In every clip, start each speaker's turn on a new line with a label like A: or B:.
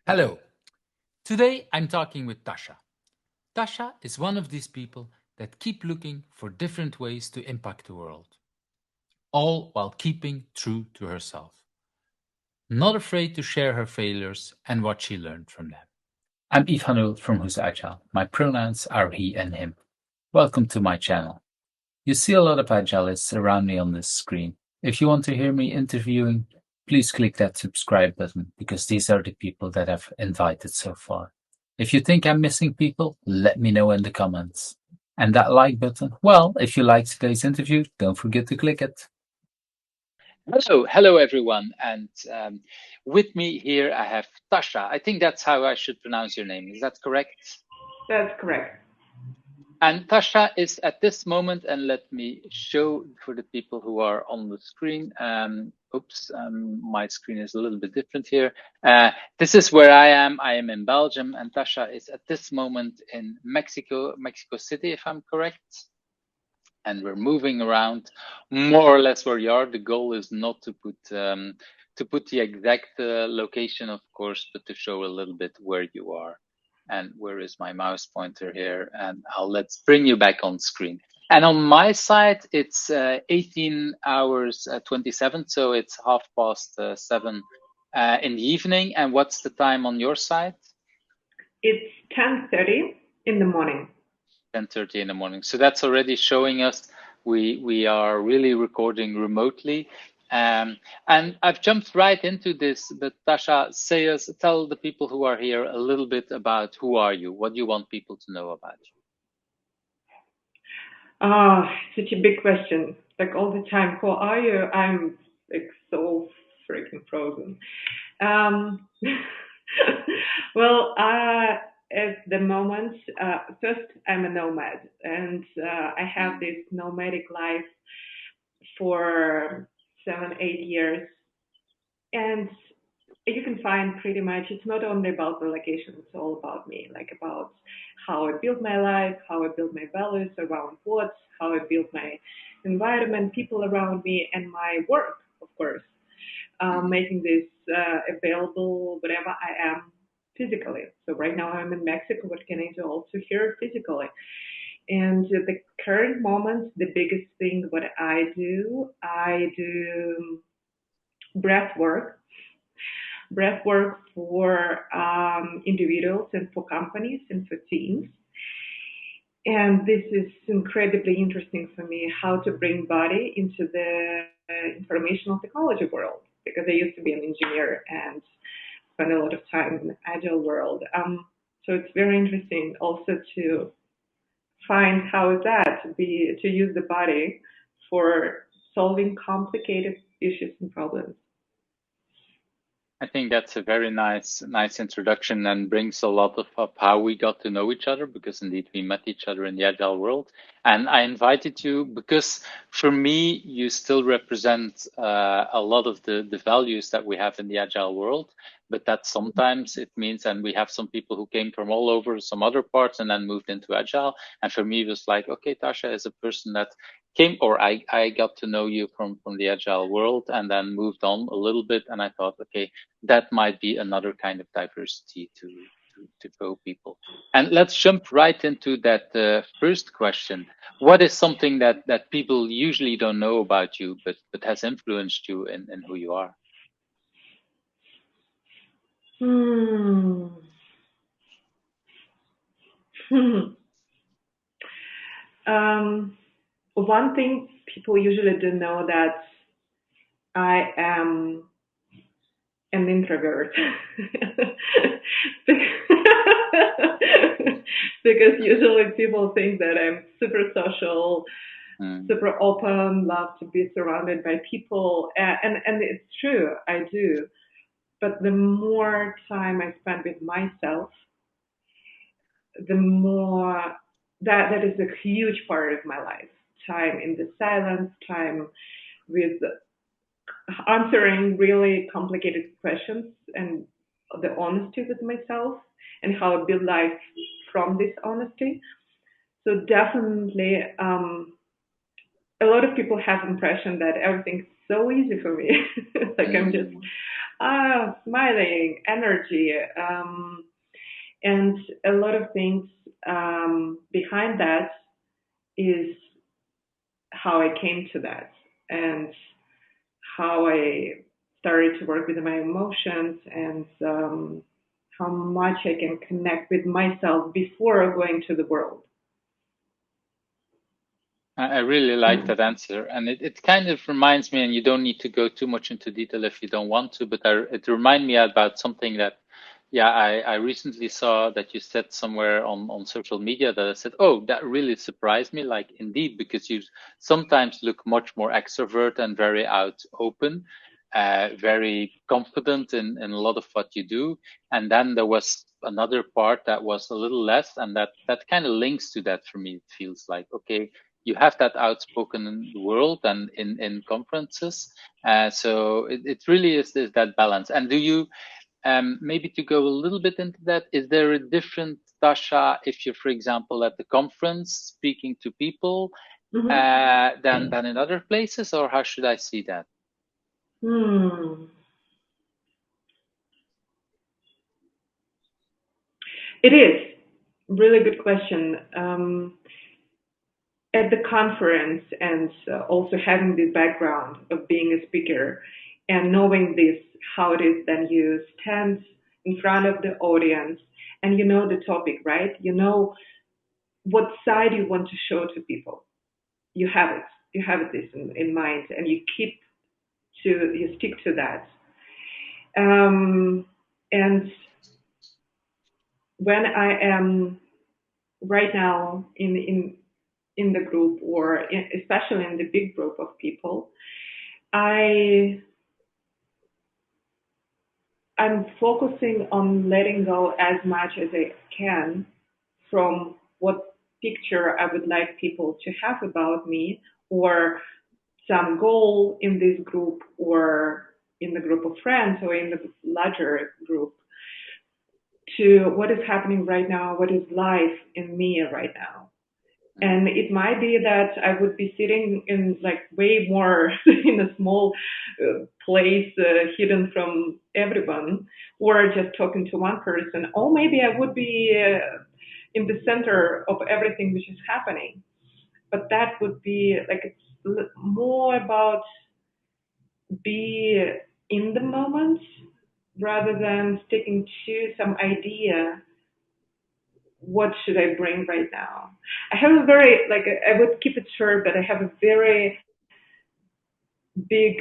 A: Hello. Today I'm talking with Tasha. Tasha is one of these people that keep looking for different ways to impact the world, all while keeping true to herself. Not afraid to share her failures and what she learned from them. I'm Ivanul from Who's Agile. My pronouns are he and him. Welcome to my channel. You see a lot of agilists around me on this screen. If you want to hear me interviewing, please click that subscribe button because these are the people that I've invited so far. If you think I'm missing people, let me know in the comments. And that like button, well, if you liked today's interview, don't forget to click it. Hello everyone. And with me here, I have Tasha. I think that's how I should pronounce your name. Is that correct?
B: That's correct.
A: And Tasha is at this moment, and let me show for the people who are on the screen. My screen is a little bit different here. This is where I am. I am in Belgium, and Tasha is at this moment in Mexico City, if I'm correct. And we're moving around more or less where you are. The goal is not to put the exact location, of course, but to show a little bit where you are. And where is my mouse pointer here? And let's bring you back on screen. And on my side, it's 18 hours 27, so it's 7:30 in the evening. And what's the time on your side?
B: It's 10:30 in the morning.
A: 10:30 in the morning. So that's already showing us we are really recording remotely. And I've jumped right into this, but Tasha, tell the people who are here a little bit about who are you, what do you want people to know about you?
B: Such a big question. Like all the time, who are you? I'm like so freaking frozen. Um, well, at the moment, first I'm a nomad, and I have this nomadic life for 7, 8 years, and you can find pretty much it's not only about the location, it's all about me, like about how I build my life, how I build my values around what, how I build my environment, people around me, and my work, of course, making this available wherever I am physically. So right now I'm in Mexico, but can I do also here physically? And at the current moment, the biggest thing what I do breath work for individuals and for companies and for teams. And this is incredibly interesting for me how to bring body into the informational technology world because I used to be an engineer and spend a lot of time in the agile world. So it's very interesting also to find how is that to use the body for solving complicated issues and problems.
A: I think that's a very nice introduction and brings a lot of how we got to know each other because indeed we met each other in the agile world. And I invited you because for me, you still represent a lot of the values that we have in the agile world. But that sometimes it means, and we have some people who came from all over some other parts and then moved into agile. And for me, it was like, okay, Tasha is a person that came, or I got to know you from the agile world and then moved on a little bit. And I thought, okay, that might be another kind of diversity to show people. And let's jump right into that first question. What is something that people usually don't know about you, but has influenced you in who you are?
B: Hmm. One thing people usually don't know that I am an introvert because usually people think that I'm super social,
A: Mm,
B: super open, love to be surrounded by people, and it's true, I do. But the more time I spend with myself, the more that is a huge part of my life. Time in the silence, time with answering really complicated questions and the honesty with myself and how I build life from this honesty. So definitely, a lot of people have impression that everything's so easy for me, like I'm just
A: mm,
B: Smiling, energy, and a lot of things behind that is how I came to that and how I started to work with my emotions and how much I can connect with myself before going to the world.
A: I really like that answer. And it kind of reminds me, and you don't need to go too much into detail if you don't want to, but it reminded me about something that, yeah, I recently saw that you said somewhere on social media that I said, oh, that really surprised me. Like, indeed, because you sometimes look much more extrovert and very out open, very confident in a lot of what you do. And then there was another part that was a little less, and that kind of links to that for me. It feels like, okay, you have that outspoken in the world and in conferences. So it really is that balance. And do you, maybe to go a little bit into that, is there a different Tasha if you're, for example, at the conference speaking to people
B: Mm-hmm.
A: than in other places, or how should I see that?
B: Hmm. It is really good question. At the conference and also having the background of being a speaker and knowing this, how it is, then you stand in front of the audience and you know the topic, right? You know what side you want to show to people. You have it. You have this in mind, and you stick to that. And when I am right now in the group or especially in the big group of people, I I'm focusing on letting go as much as I can from what picture I would like people to have about me or some goal in this group or in the group of friends or in the larger group to what is happening right now, what is life in me right now.
A: Mm,
B: And it might be that I would be sitting in like way more in a small place hidden from everyone, or just talking to one person, or maybe I would be in the center of everything which is happening. But that would be like it's more about be in the moment rather than sticking to some idea what should I bring right now? I have a very like I would keep it short, but I have a very big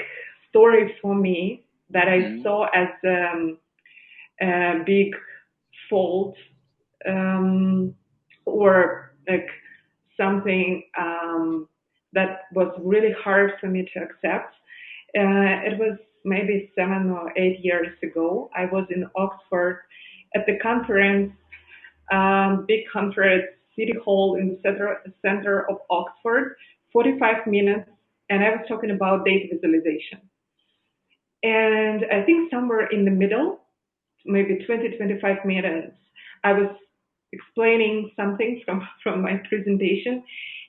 B: story for me that I
A: mm,
B: saw as a big fault um, or like something that was really hard for me to accept. It was maybe 7 or 8 years ago. I was in Oxford at the conference, big conference, city hall in the center of Oxford, 45 minutes, and I was talking about data visualization. And I think somewhere in the middle, maybe 20, 25 minutes, I was explaining something from my presentation.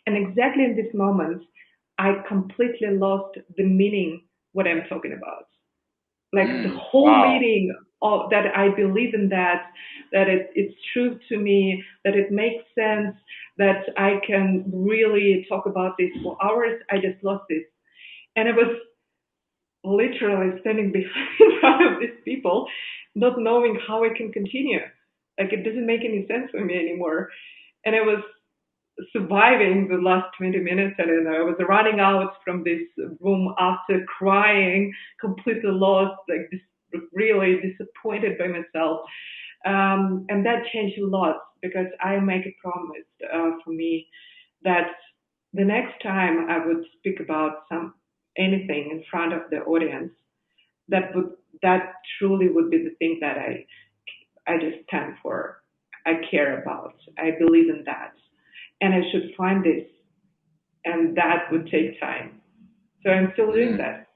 B: And exactly in this moment, I completely lost the meaning what I'm talking about. Like the whole
A: wow.
B: meaning of that I believe in that it's true to me, that it makes sense, that I can really talk about this for hours. I just lost this. And I was literally standing behind in front of these people, not knowing how I can continue. Like it doesn't make any sense for me anymore. And I was surviving the last 20 minutes. I don't know. I was running out from this room after crying, completely lost, like really disappointed by myself. And that changed a lot because I make a promise for me that the next time I would speak about some anything in front of the audience, that would that truly would be the thing that I just stand for. I care about. I believe in that, and I should find this, and that would take time. So I'm still doing
A: Mm.
B: that.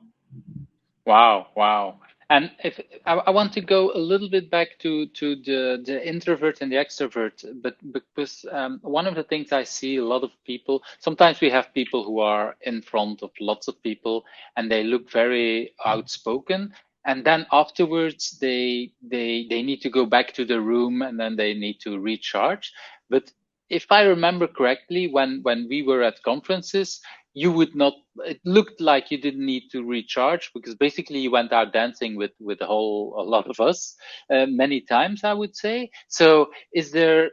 A: Wow, wow. And if I want to go a little bit back to the introvert and the extrovert, but because one of the things I see a lot of people, sometimes we have people who are in front of lots of people and they look very outspoken. and then afterwards they need to go back to the room and then they need to recharge. But if I remember correctly, when we were at conferences, you would not, it looked like you didn't need to recharge because basically you went out dancing with a lot of us, many times, I would say. So is there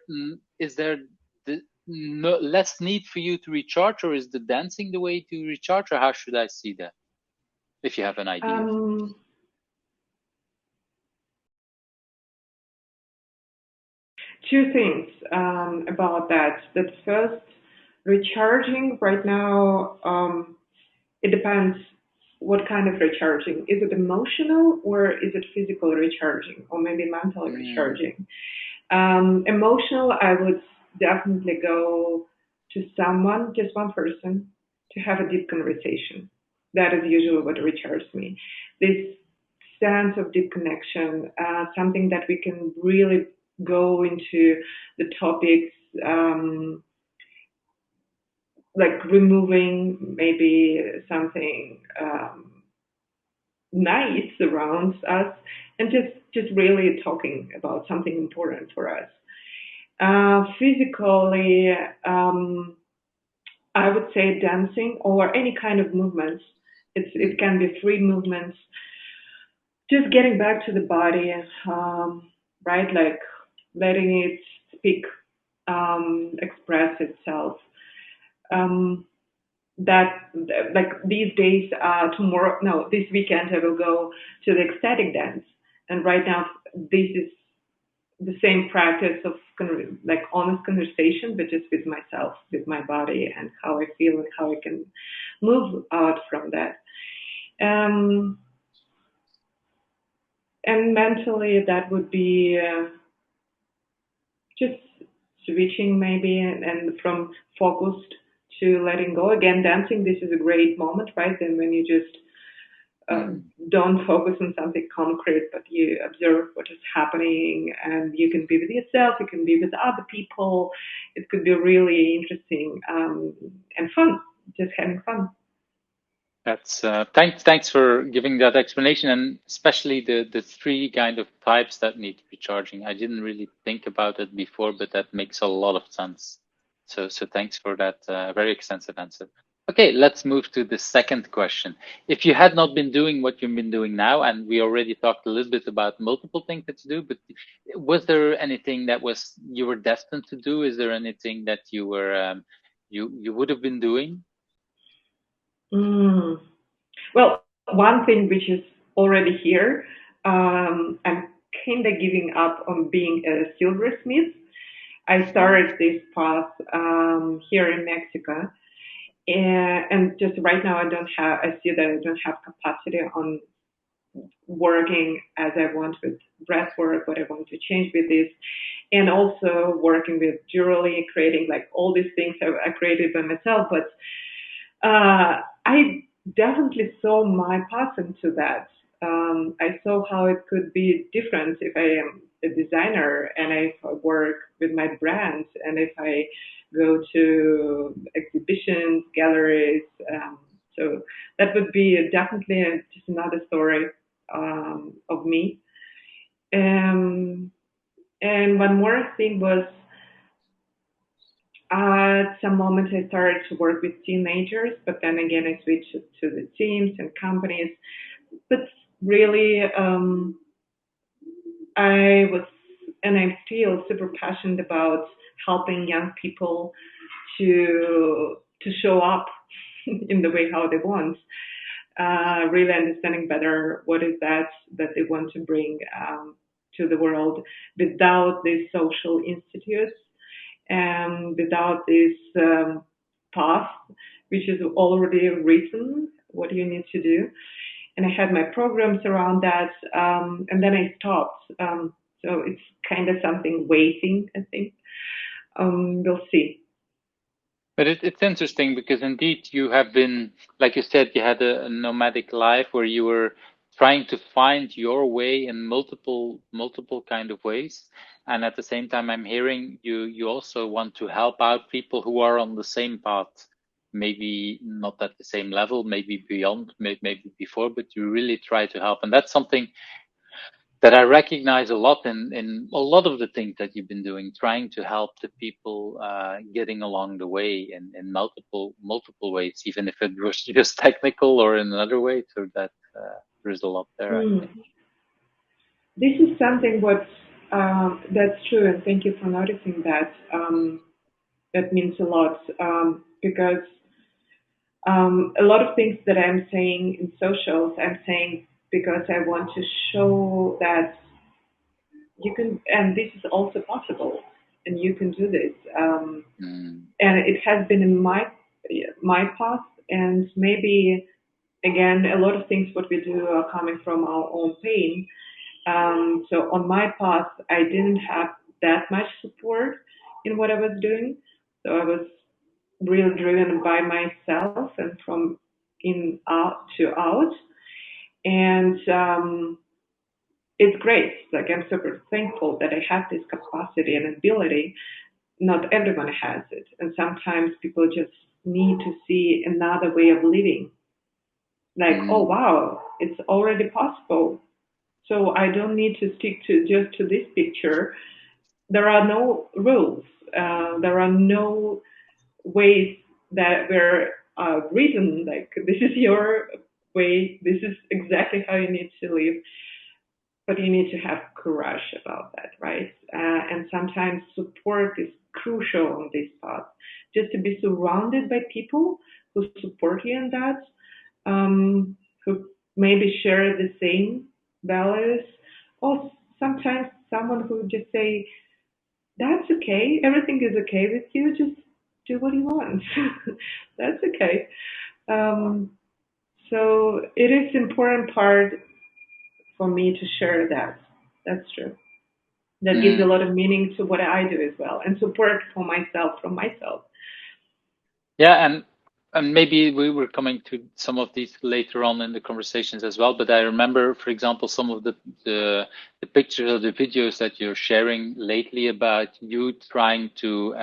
A: no, less need for you to recharge, or is the dancing the way to recharge, or how should I see that, if you have an idea?
B: Um, Two things about that. That first, recharging right now, it depends what kind of recharging. Is it emotional or is it physical recharging or maybe mental
A: Mm,
B: recharging? Emotional, I would definitely go to someone, just one person, to have a deep conversation. That is usually what recharges me. This sense of deep connection, something that we can really go into the topics, like removing maybe something nice around us, and just really talking about something important for us. Physically, I would say dancing or any kind of movements. It
A: mm.
B: can be free movements. Just getting back to the body, right? Like letting it speak, express itself. Um, that like these days, tomorrow, no, this weekend I will go to the ecstatic dance, and right now this is the same practice of like honest conversation, but just with myself, with my body, and how I feel and how I can move out from that. Um, and mentally, that would be just switching maybe and from focused to letting go. Again, dancing, this is a great moment, right? And when you just uh,
A: Mm.
B: don't focus on something concrete, but you observe what is happening, and you can be with yourself, you can be with other people. It could be really interesting and fun, just having fun.
A: That's thanks for giving that explanation, and especially the three kind of types that need recharging. I didn't really think about it before, but that makes a lot of sense. So thanks for that very extensive answer. Okay, let's move to the second question. If you had not been doing what you've been doing now, and we already talked a little bit about multiple things that you do, but was there anything that was you were destined to do? Is there anything that you were you would have been doing?
B: Mm. Well, one thing which is already here, I'm kind of giving up on being a silversmith. I
A: Mm,
B: started this path here in Mexico, and just right now I don't have. I see that I don't have capacity on working as I want with breath work, what I want to change with this, and also working with jewelry, creating like all these things I created by myself. But I definitely saw my path into that. I saw how it could be different if I am a designer and if I work with my brand and if I go to exhibitions, galleries. So that would be definitely just another story of me. Um, and one more thing was at some moment I started to work with teenagers, but then again I switched to the teams and companies. But really, I was and I feel super passionate about helping young people to show up in the way how they want. Really understanding better what is that they want to bring to the world without these social institutes and without this path, which is already written, what you need to do. And I had my programs around that, and then I stopped. So it's kind of something waiting, I think. We'll see.
A: But it's interesting because indeed you have been, like you said, you had a nomadic life where you were trying to find your way in multiple kind of ways. And at the same time, I'm hearing you also want to help out people who are on the same path, maybe not at the same level, maybe beyond, maybe before, but you really try to help. And that's something that I recognize a lot in a lot of the things that you've been doing, trying to help the people getting along the way in multiple ways, even if it was just technical or in another way. So that there's a lot there, I
B: Mm.
A: think.
B: This is something that's true, and thank you for noticing that. That means a lot because a lot of things that I'm saying in socials, I'm saying because I want to show that you can, and this is also possible, and you can do this.
A: Mm,
B: And it has been in my path, and maybe again, a lot of things what we do are coming from our own pain. So on my path, I didn't have that much support in what I was doing. So I was really driven by myself and from in out to out. And it's great. Like I'm super thankful that I have this capacity and ability. Not everyone has it. And sometimes people just need to see another way of living. Like, oh
A: mm,
B: wow, it's already possible. So I don't need to stick to just to this picture. There are no rules. There are no ways that were written like this is your way. This is exactly how you need to live. But you need to have courage about that, right? And sometimes support is crucial on this path. Just to be surrounded by people who support you in that, who maybe share the same values, or sometimes someone who just say, "That's okay. Everything is okay with you. Just do what you want. That's okay." Um, so it is important part for me to share that. That's true. That gives a
A: mm.
B: lot of meaning to what I do as well, and support for myself from myself.
A: Yeah, and maybe we were coming to some of these later on in the conversations as well. But I remember, for example, some of the pictures or the videos that you're sharing lately about you trying to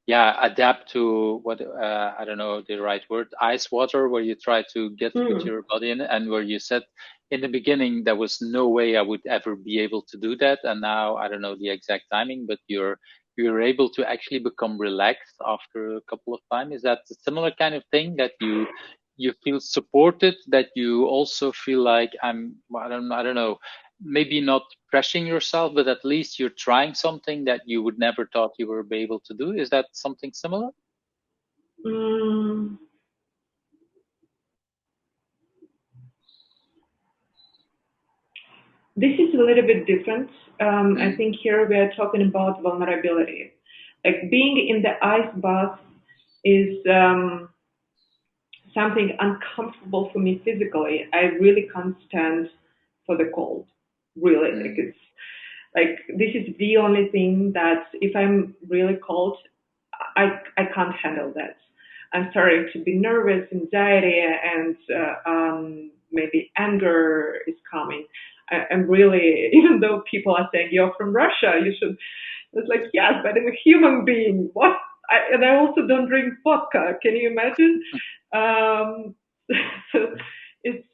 A: yeah, adapt to what I don't know the right word, ice water, where you try to put
B: Mm.
A: your body in, and where you said in the beginning there was no way I would ever be able to do that, and now I don't know the exact timing, but you're able to actually become relaxed after a couple of times. Is that a similar kind of thing that you feel supported, that you also feel like I don't know, maybe not pressuring yourself, but at least you're trying something that you would never thought you were be able to do? Is that something similar?
B: Mm. This is a little bit different. I
A: Mm,
B: think here we are talking about vulnerability. Like being in the ice bath is something uncomfortable for me physically. I really can't stand for the cold. Really, like
A: mm,
B: it's like this is the only thing that if I'm really cold, I can't handle that. I'm starting to be nervous, anxiety, and maybe anger is coming. I'm really, even though people are saying you're from Russia, you should. It's like yes, but I'm a human being. What? And I also don't drink vodka. Can you imagine? Um, so it's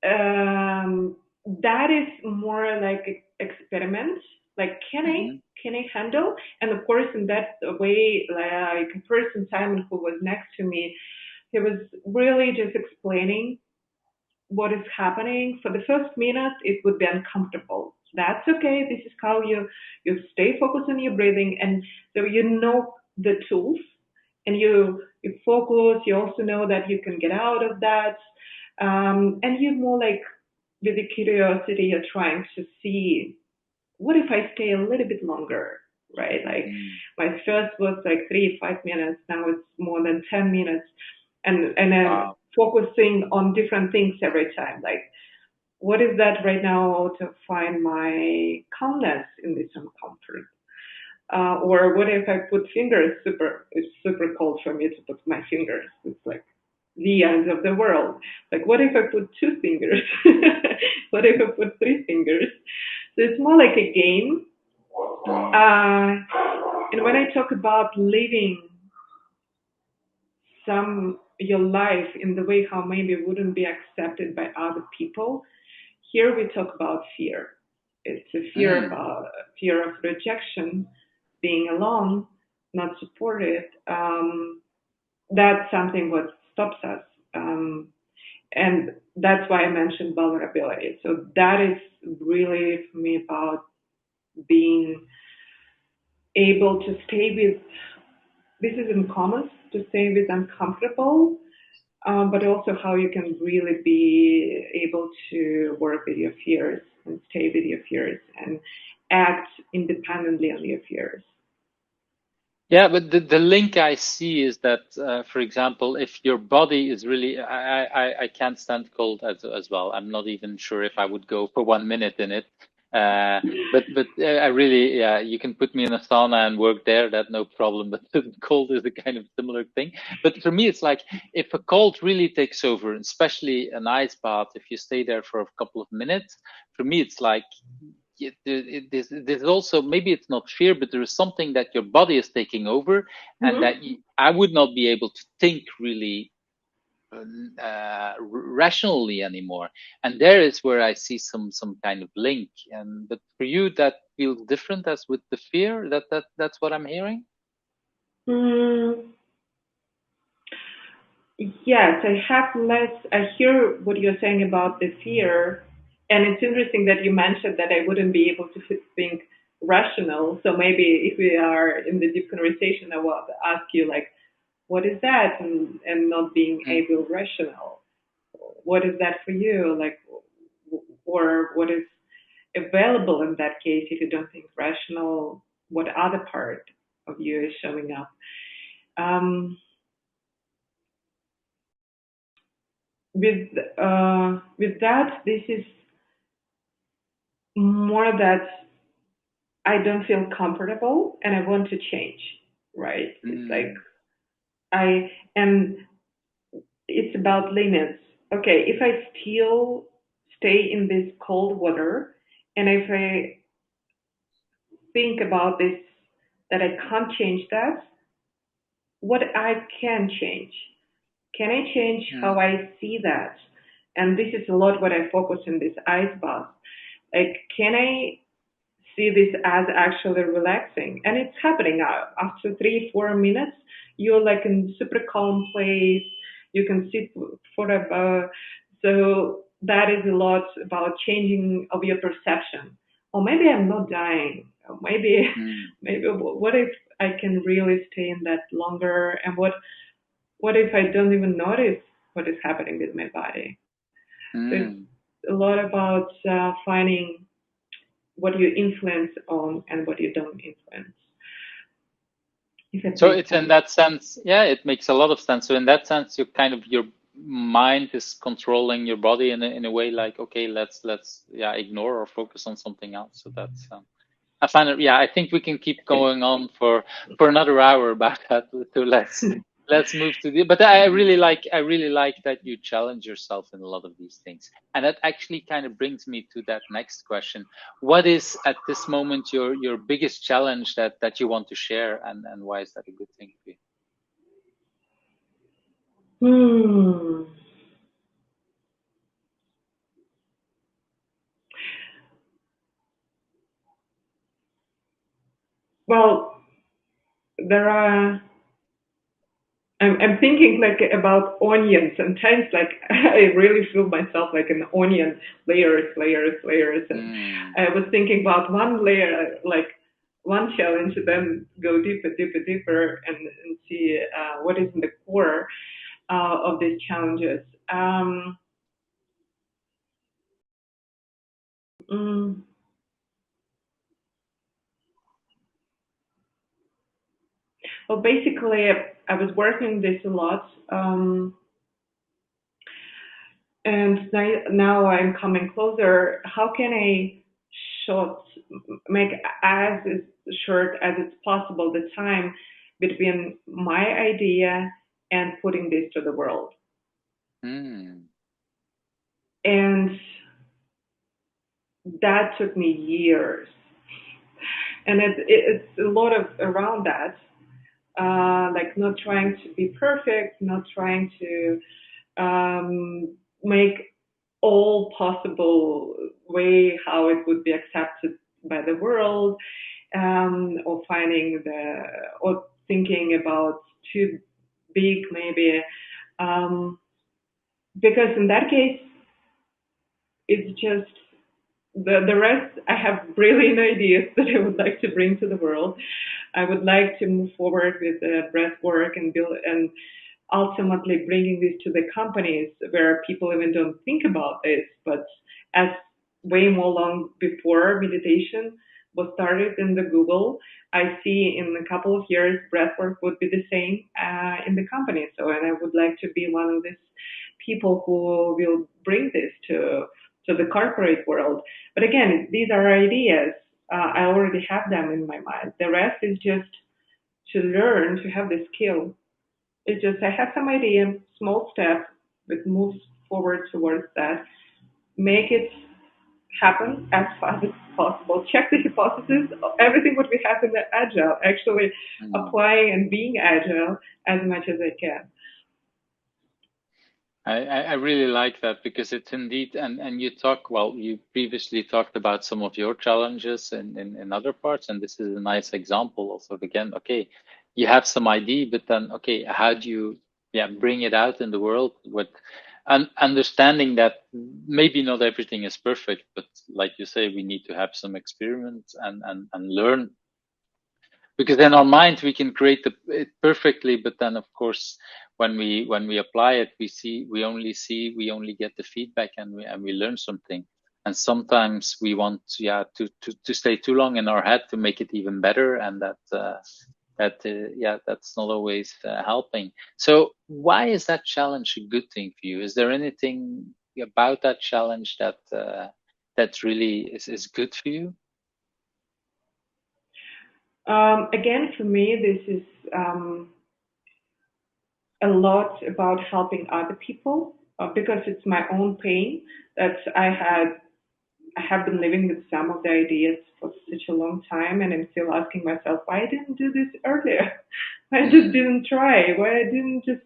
B: um, that is more like experiment. Like,
A: mm,
B: can I handle? And of course, in that way, like a person Simon who was next to me, he was really just explaining what is happening. For the first minute, it would be uncomfortable. That's okay. This is how you stay focused on your breathing, and so you know the tools, and you focus. You also know that you can get out of that, and you're more like with the curiosity. You're trying to see what if I stay a little bit longer, right? Like
A: mm.
B: my first was like 3 5 minutes. Now it's more than 10 minutes, and then
A: Wow.
B: focusing on different things every time. Like what is that right now to find my calmness in this uncomfort? Or what if I put fingers? It's super cold for me to put my fingers. It's like the end of the world. Like, what if I put 2 fingers? What if I put 3 fingers? So it's more like a game.
A: Mm,
B: Uh, and when I talk about living your life in the way how maybe it wouldn't be accepted by other people. Here we talk about fear. It's a
A: Mm.
B: fear of rejection, being alone, not supported. That's something what stops us. And that's why I mentioned vulnerability. So that is really for me about being able to stay with, this is uncommon, to stay with uncomfortable, but also how you can really be able to work with your fears and stay with your fears and act independently on your fears.
A: Yeah, but the link I see is that, for example, if your body is really, I can't stand cold as well. I'm not even sure if I would go for 1 minute in it. Uh, but I really, yeah, you can put me in a sauna and work there, that no problem. But the cold is a kind of similar thing. But for me, it's like if a cold really takes over, especially an ice bath, if you stay there for a couple of minutes, for me, it's like there's also, maybe it's not fear, but there is something that your body is taking over, and that
B: Mm-hmm.
A: I would not be able to think really rationally anymore. And there is where I see some kind of link. And but for you, that feels different as with the fear. That's what I'm hearing.
B: Mm, yes, I have less. I hear what you're saying about the fear, and it's interesting that you mentioned that I wouldn't be able to think rational. So maybe if we are in the deep conversation, I will ask you like, what is that, and not being
A: Mm.
B: able rational. What is that for you? Like, or what is available in that case if you don't think rational? What other part of you is showing up? With with that, this is more that I don't feel comfortable and I want to change. Right? It's like
A: Mm.
B: I and it's about limits. Okay, if I still stay in this cold water and if I think about this that I can't change that, what I can change? Can I change how
A: Mm.
B: I see that? And this is a lot what I focus in this ice bath. Like, can I see this as actually relaxing? And it's happening after 3, 4 minutes. You're like in super calm place. You can sit forever. So that is a lot about changing of your perception. Or maybe I'm not dying. Or maybe,
A: Mm.
B: maybe what if I can really stay in that longer? And what if I don't even notice what is happening with my body? So it's
A: Mm.
B: a lot about finding what you influence on and what you don't influence, if it
A: So
B: makes
A: it's in
B: sense.
A: that sense, yeah, it makes a lot of sense. So in that sense, you kind of your mind is controlling your body in a way like, okay, let's yeah, ignore or focus on something else. So that's I find it, yeah, I think we can keep going on for another hour about that. So let's move to the, but I really like that you challenge yourself in a lot of these things. And that actually kind of brings me to that next question. What is at this moment your biggest challenge that you want to share, and why is that a good thing for you?
B: Hmm. Well, there are. I'm thinking like about onions. Sometimes, like I really feel myself like an onion, layers, layers, layers. And
A: Mm,
B: I was thinking about one layer, like one challenge, then go deeper, deeper, deeper, and see what is in the core of these challenges. Mm, well, basically, I was working this a lot, and now I'm coming closer. How can I short, make as short as it's possible the time between my idea and putting this to the world?
A: mm,
B: And that took me years, and it's a lot of around that. like not trying to be perfect, not trying to make all possible way how it would be accepted by the world, or finding the or thinking about too big maybe, um, because in that case it's just the rest. I have brilliant ideas that I would like to bring to the world. I would like to move forward with breath work and build and ultimately bringing this to the companies where people even don't think about this, but as way more long before meditation was started in the Google, I see in a couple of years breathwork would be the same in the company. So, and I would like to be one of these people who will bring this to the corporate world. But again, these are ideas. I already have them in my mind. The rest is just to learn to have the skill. It's just I have some idea, small step, but moves forward towards that. Make it happen as fast as possible. Check the hypothesis. Everything what we have in the agile, actually
A: Mm.
B: applying and being agile as much as I can.
A: I really like that because it's indeed, and you talk, well, you previously talked about some of your challenges in other parts, and this is a nice example also again, okay, you have some idea, but then, okay, how do you, yeah, bring it out in the world with understanding that maybe not everything is perfect, but like you say, we need to have some experiments and learn because in our mind we can create it perfectly, but then of course when we apply it, we only get the feedback, and we learn something, and sometimes we want, yeah, to stay too long in our head to make it even better, and yeah, that's not always helping. So why is that challenge a good thing for you? Is there anything about that challenge that really is good for you?
B: Again, for me, this is a lot about helping other people because it's my own pain that I have been living with some of the ideas for such a long time, and I'm still asking myself why I didn't do this earlier. Why I just
A: Mm,
B: didn't try. Why I didn't just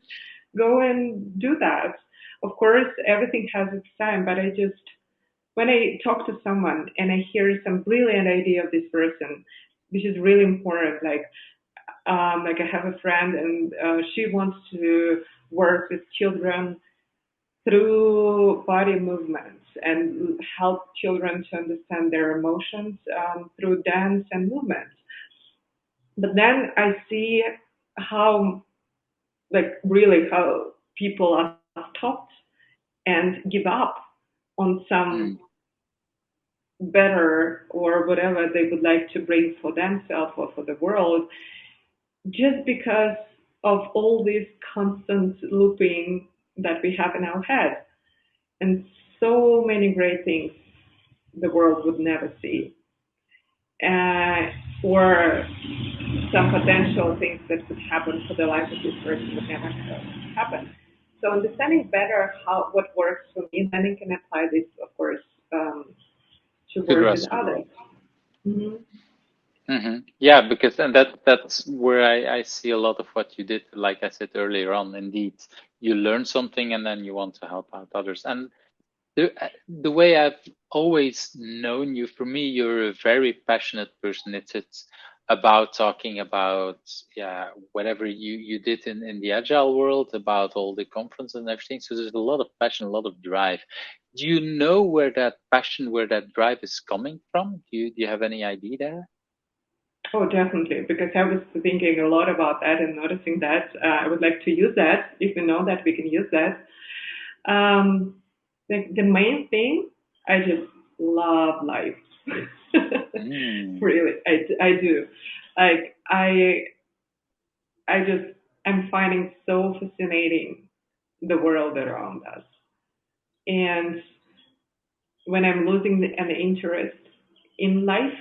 B: go and do that. Of course, everything has its time, but I just when I talk to someone and I hear some brilliant idea of this person, which is really important. Like I have a friend and she wants to work with children through body movements and help children to understand their emotions through dance and movement. But then I see how, like, really how people are stopped and give up on some
A: mm,
B: better or whatever they would like to bring for themselves or for the world just because of all this constant looping that we have in our head and so many great things the world would never see, uh, or some potential things that could happen for the life of this person would never happen. So understanding better how what works for me, then you can apply this, of course, um, to
A: to the
B: work with
A: rest of the
B: others.
A: world.
B: Mm-hmm.
A: Yeah, because and that's where I see a lot of what you did. Like I said earlier on, indeed, you learn something and then you want to help out others. And the way I've always known you, for me, you're a very passionate person. It's about talking about, yeah, whatever you did in the agile world, about all the conference and everything. So there's a lot of passion, a lot of drive. Do you know where that passion, where that drive is coming from? Do you have any idea there?
B: Oh, definitely, because I was thinking a lot about that and noticing that I would like to use that. If we know that, we can use that. The main thing, I just love life.
A: Mm,
B: Really, I do. Like I just I'm finding so fascinating the world around us, and when I'm losing an interest in life,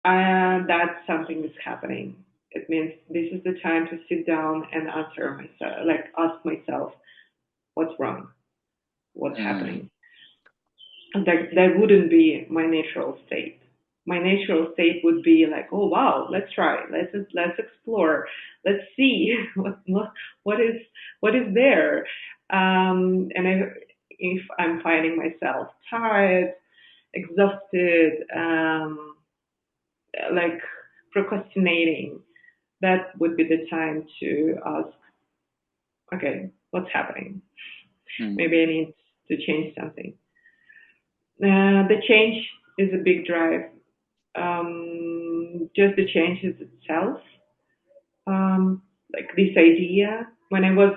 B: that something is happening. It means this is the time to sit down and answer myself, like ask myself, what's wrong, what's
A: mm,
B: happening. That wouldn't be my natural state. my natural state would be like, oh wow, let's try, let's explore, let's see what is what is there. And if I'm finding myself tired, exhausted, like procrastinating, that would be the time to ask, okay, what's happening?
A: Mm.
B: Maybe I need to change something. The change is a big drive. Just the changes itself, like this idea. When I was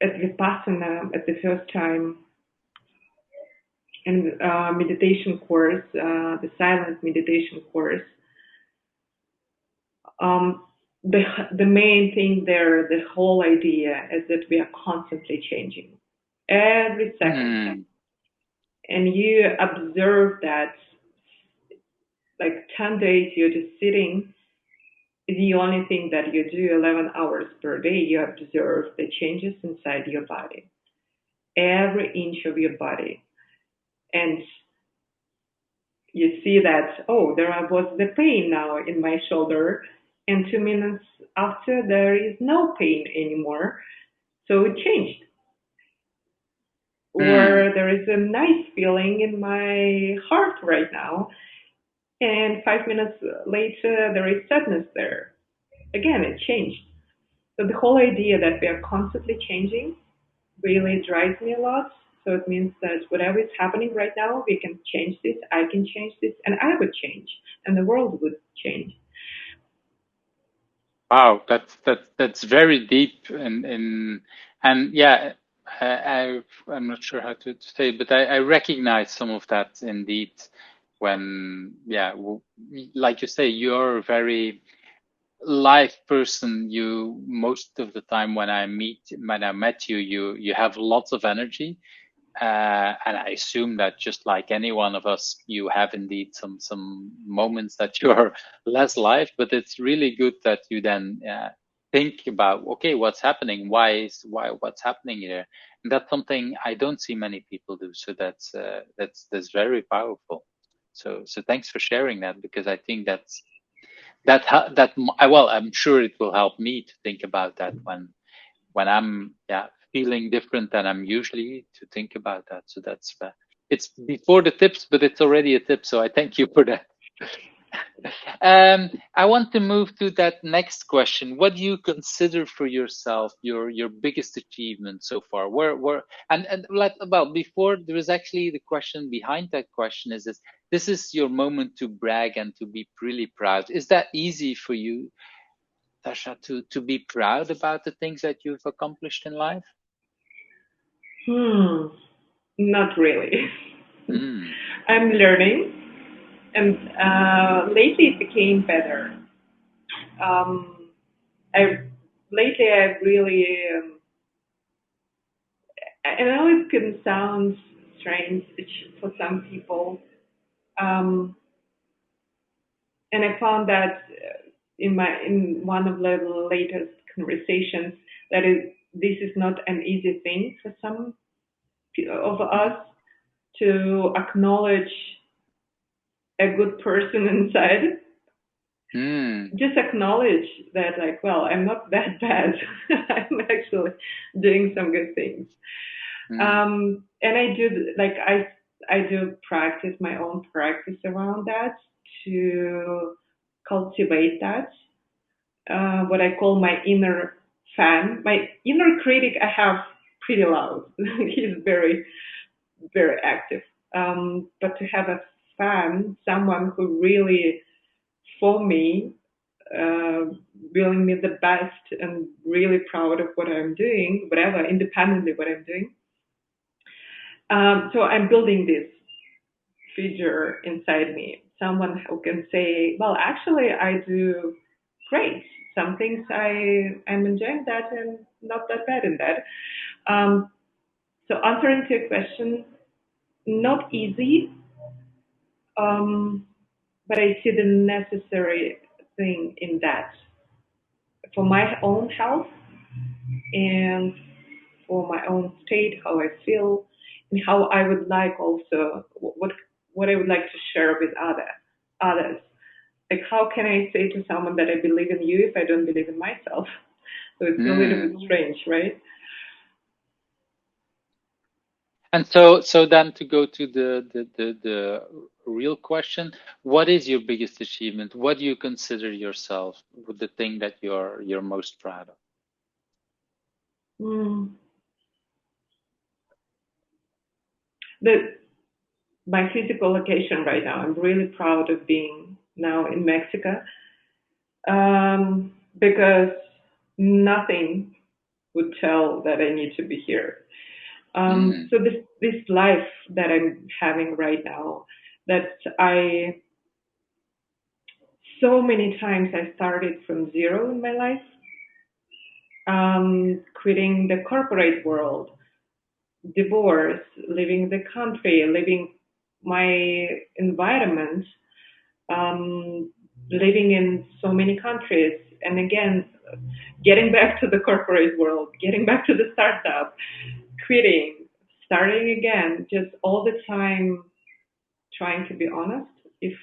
B: at Vipassana at the first time in meditation course, the silent meditation course, um, the the main thing there, the whole idea is that we are constantly changing every second,
A: Mm.
B: and you observe that like 10 days you're just sitting. The only thing that you do 11 hours per day, you observe the changes inside your body, every inch of your body. And you see that, oh, there was the pain now in my shoulder. And 2 minutes after, there is no pain anymore. So it changed.
A: Mm.
B: Or there is a nice feeling in my heart right now. And 5 minutes later, there is sadness there. Again, it changed. So the whole idea that we are constantly changing really drives me a lot. So it means that whatever is happening right now, we can change this, I can change this, and I would change, and the world would change.
A: Wow, that's very deep and yeah, I'm not sure how to say, but I recognize some of that indeed when yeah, like you say, you're a very live person. You most of the time when I met you, you have lots of energy. And I assume that just like any one of us, you have indeed some moments that you are less live, but it's really good that you then think about, okay, what's happening? Why what's happening here? And that's something I don't see many people do. So that's very powerful. So thanks for sharing that because I think well, I'm sure it will help me to think about that when I'm yeah feeling different than I'm usually to think about that. So that's it's before the tips, but it's already a tip. So I thank you for that. I want to move to that next question. What do you consider for yourself your biggest achievement so far? Where and like well before there is actually the question behind that question is this is your moment to brag and to be really proud. Is that easy for you, Tasha, to be proud about the things that you've accomplished in life?
B: Hmm, not really.
A: Mm.
B: I'm learning, and lately it became better. Um, I lately I've really, I know it can sound strange for some people, um, and I found that in one of the latest conversations that this is not an easy thing for some of
A: Mm.
B: us to acknowledge a good person inside.
A: Mm.
B: Just acknowledge that, like, well, I'm not that bad. I'm actually doing some good things.
A: Mm.
B: And I do practice my own practice around that to cultivate that. What I call my inner fan. My inner critic I have pretty loud. He's very, very active. But to have a fan, someone who really, for me, uh, willing me the best and really proud of what I'm doing, whatever, independently what I'm doing. So I'm building this figure inside me, someone who can say, well, actually, I do great. Some things I'm enjoying that and not that bad in that. Um, so answering to your question, not easy, um, but I see the necessary thing in that for my own health and for my own state, how I feel, and how I would like also what I would like to share with others. Like, how can I say to someone that I believe in you if I don't believe in myself? So it's a little bit
A: Mm.
B: strange, right?
A: And so then to go to the real question, what is your biggest achievement? What do you consider yourself with the thing that you're most proud of?
B: Mm. The My physical location right now. I'm really proud of being now in Mexico, because nothing would tell that I need to be here.
A: Mm.
B: So this life that I'm having right now, that I so many times I started from zero in my life, quitting the corporate world, divorce, leaving the country, leaving my environment, living in so many countries, and again, getting back to the corporate world, getting back to the startup, quitting, starting again, just all the time trying to be honest. If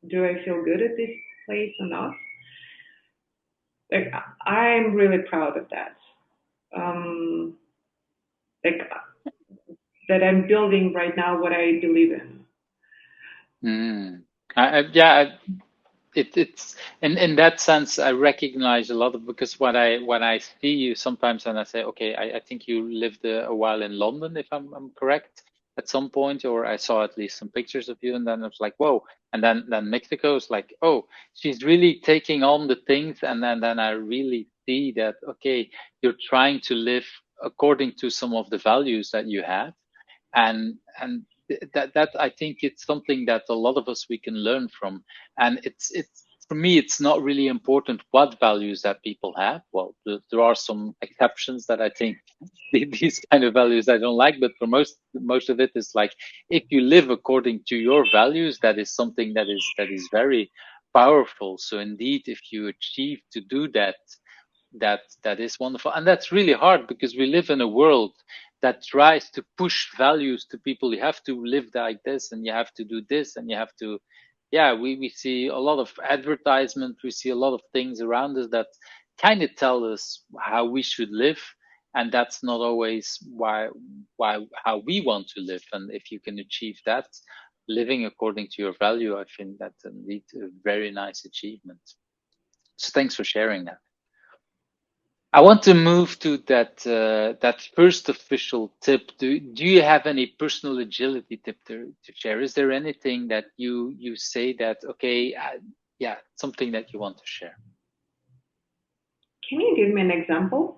B: do I feel good at this place or not? Like I'm really proud of that. Um, like that I'm building right now what I believe in.
A: Mm. Yeah, it's in that sense I recognize a lot of because when I see you sometimes and I say okay I think you lived a while in London if I'm correct at some point or I saw at least some pictures of you and then I was like whoa and then Mexico is like oh she's really taking on the things and then I really see that okay you're trying to live according to some of the values that you have and that I think it's something that a lot of us we can learn from and it's for me it's not really important what values that people have well there are some exceptions that I think these kind of values I don't like but for most of it is like if you live according to your values that is something that is very powerful so indeed if you achieve to do that is wonderful and that's really hard because we live in a world that tries to push values to people you have to live like this and you have to do this and you have to yeah we see a lot of advertisement we see a lot of things around us that kind of tell us how we should live and that's not always why how we want to live and if you can achieve that living according to your value I think that's indeed a very nice achievement so thanks for sharing that. I want to move to that first official tip. Do you have any personal agility tip to share? Is there anything that you say that okay, yeah, something that you want to share?
B: Can you give me an example?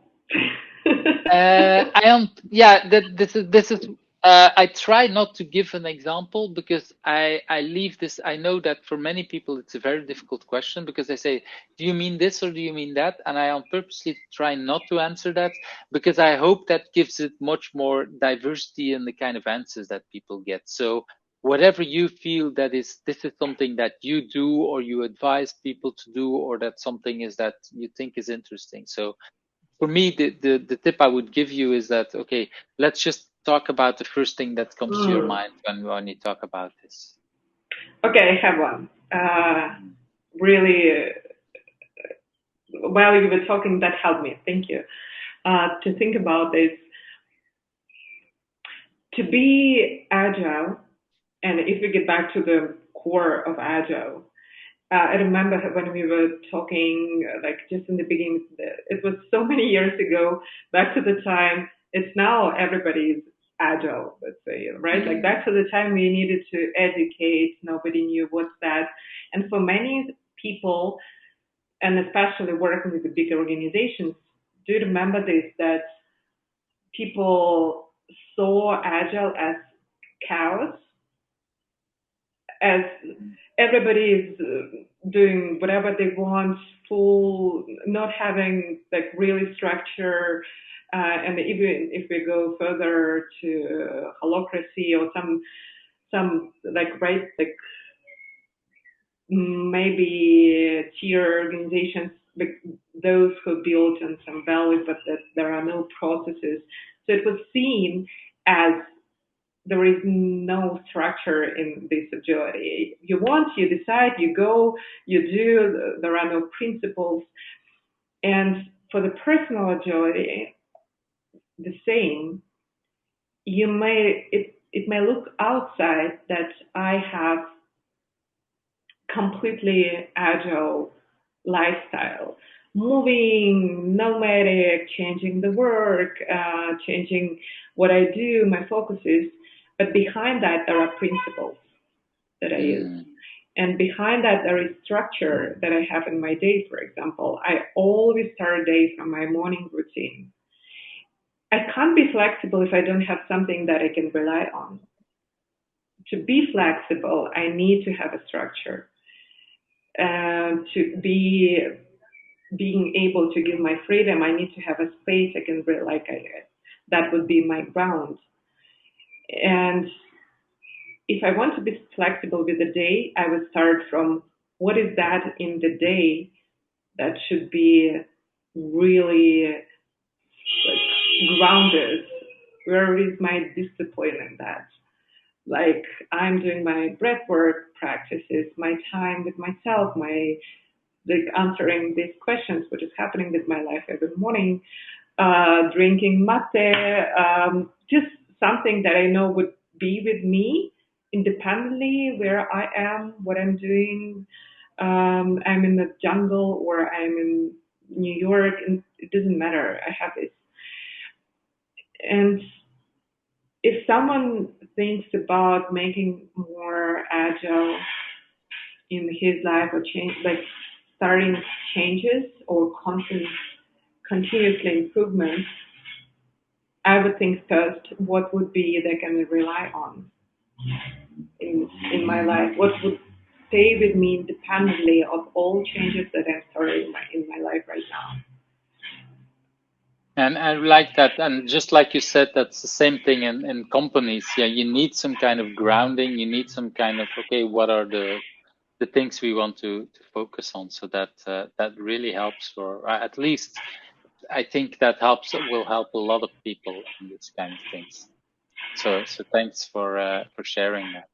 A: I am, yeah, this is I try not to give an example because I leave this. I know that for many people it's a very difficult question because they say, "Do you mean this or do you mean that?" And I am purposely trying not to answer that because I hope that gives it much more diversity in the kind of answers that people get. So whatever you feel that is this is something that you do or you advise people to do or that something is that you think is interesting. So for me, the tip I would give you is that, okay, let's just talk about the first thing that comes to your
B: Mm.
A: mind when you talk about this.
B: Okay, I have one. Really, while you were talking, that helped me. Thank you. To think about this, to be agile, and if we get back to the core of agile, I remember when we were talking, like just in the beginning, it was so many years ago, back to the time, it's now everybody's agile, let's say, right? Like
A: Mm,
B: back to the time we needed to educate, nobody knew what's that. And for many people, and especially working with the big organizations, do you remember this, that people saw agile as chaos, as everybody is doing whatever they want, full, not having like really structure. And even if we go further to holocracy or some like right like maybe tier organizations, like those who build on some values, but that there are no processes. So it was seen as there is no structure in this agility. You want, you decide, you go, you do. There are no principles. And for the personal agility, the same. It may look outside that I have completely agile lifestyle, moving, nomadic, changing the work, changing what I do, my focus is. But behind that, there are principles that I use.
A: Mm.
B: And behind that, there is structure that I have in my day, for example. I always start a day from my morning routine. I can't be flexible if I don't have something that I can rely on. To be flexible, I need to have a structure. To be being able to give my freedom, I need to have a space I can that would be my ground. And if I want to be flexible with the day, I would start from what is that in the day that should be really like grounded. Where is my discipline in that? Like I'm doing my breathwork practices, my time with myself, my like answering these questions, what is happening with my life every morning, drinking mate, just something that I know would be with me independently where I am, what I'm doing. I'm in the jungle or I'm in New York, and it doesn't matter. I have this. And if someone thinks about making more agile in his life or change, like starting changes or continuously improvement, I would think first, what would be they can rely on in my life? What would stay with me independently of all changes that I'm starting in my life right now?
A: And I like that. And just like you said, that's the same thing in companies. Yeah, you need some kind of grounding. You need some kind of, okay, what are the things we want to focus on? So that that really helps for, at least I think that helps, will help a lot of people in this kind of things. So thanks for sharing that.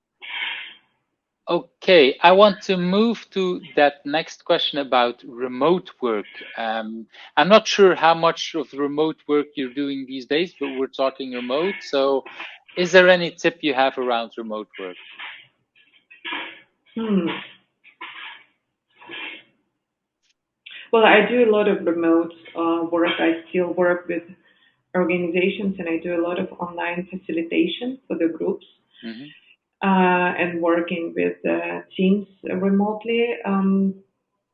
A: Okay, I want to move to that next question about remote work. I'm not sure how much of remote work you're doing these days, but we're talking remote. So, is there any tip you have around remote work?
B: Hmm. Well, I do a lot of remote work. I still work with organizations and I do a lot of online facilitation for the groups
A: Hmm.
B: and working with teams remotely,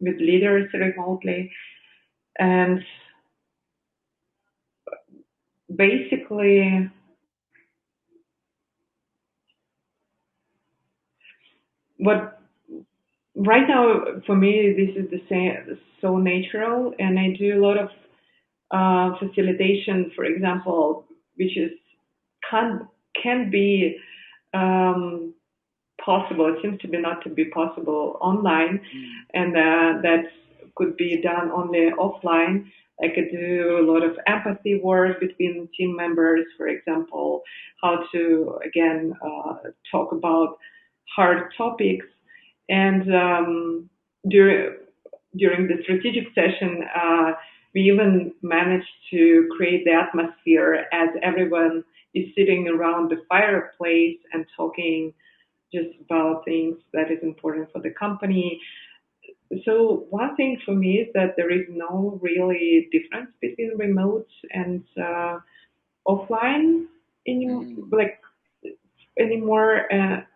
B: with leaders remotely. And basically, what right now for me, this is the same, so natural. And I do a lot of facilitation, for example, which is can can be um, possible. It seems to be not to be possible online, and that could be done only offline. I could do a lot of empathy work between team members, for example, how to again talk about hard topics, and during the strategic session, we even managed to create the atmosphere as everyone is sitting around the fireplace and talking just about things that is important for the company. So one thing for me is that there is no really difference between remote and offline any,
A: Mm.
B: like anymore.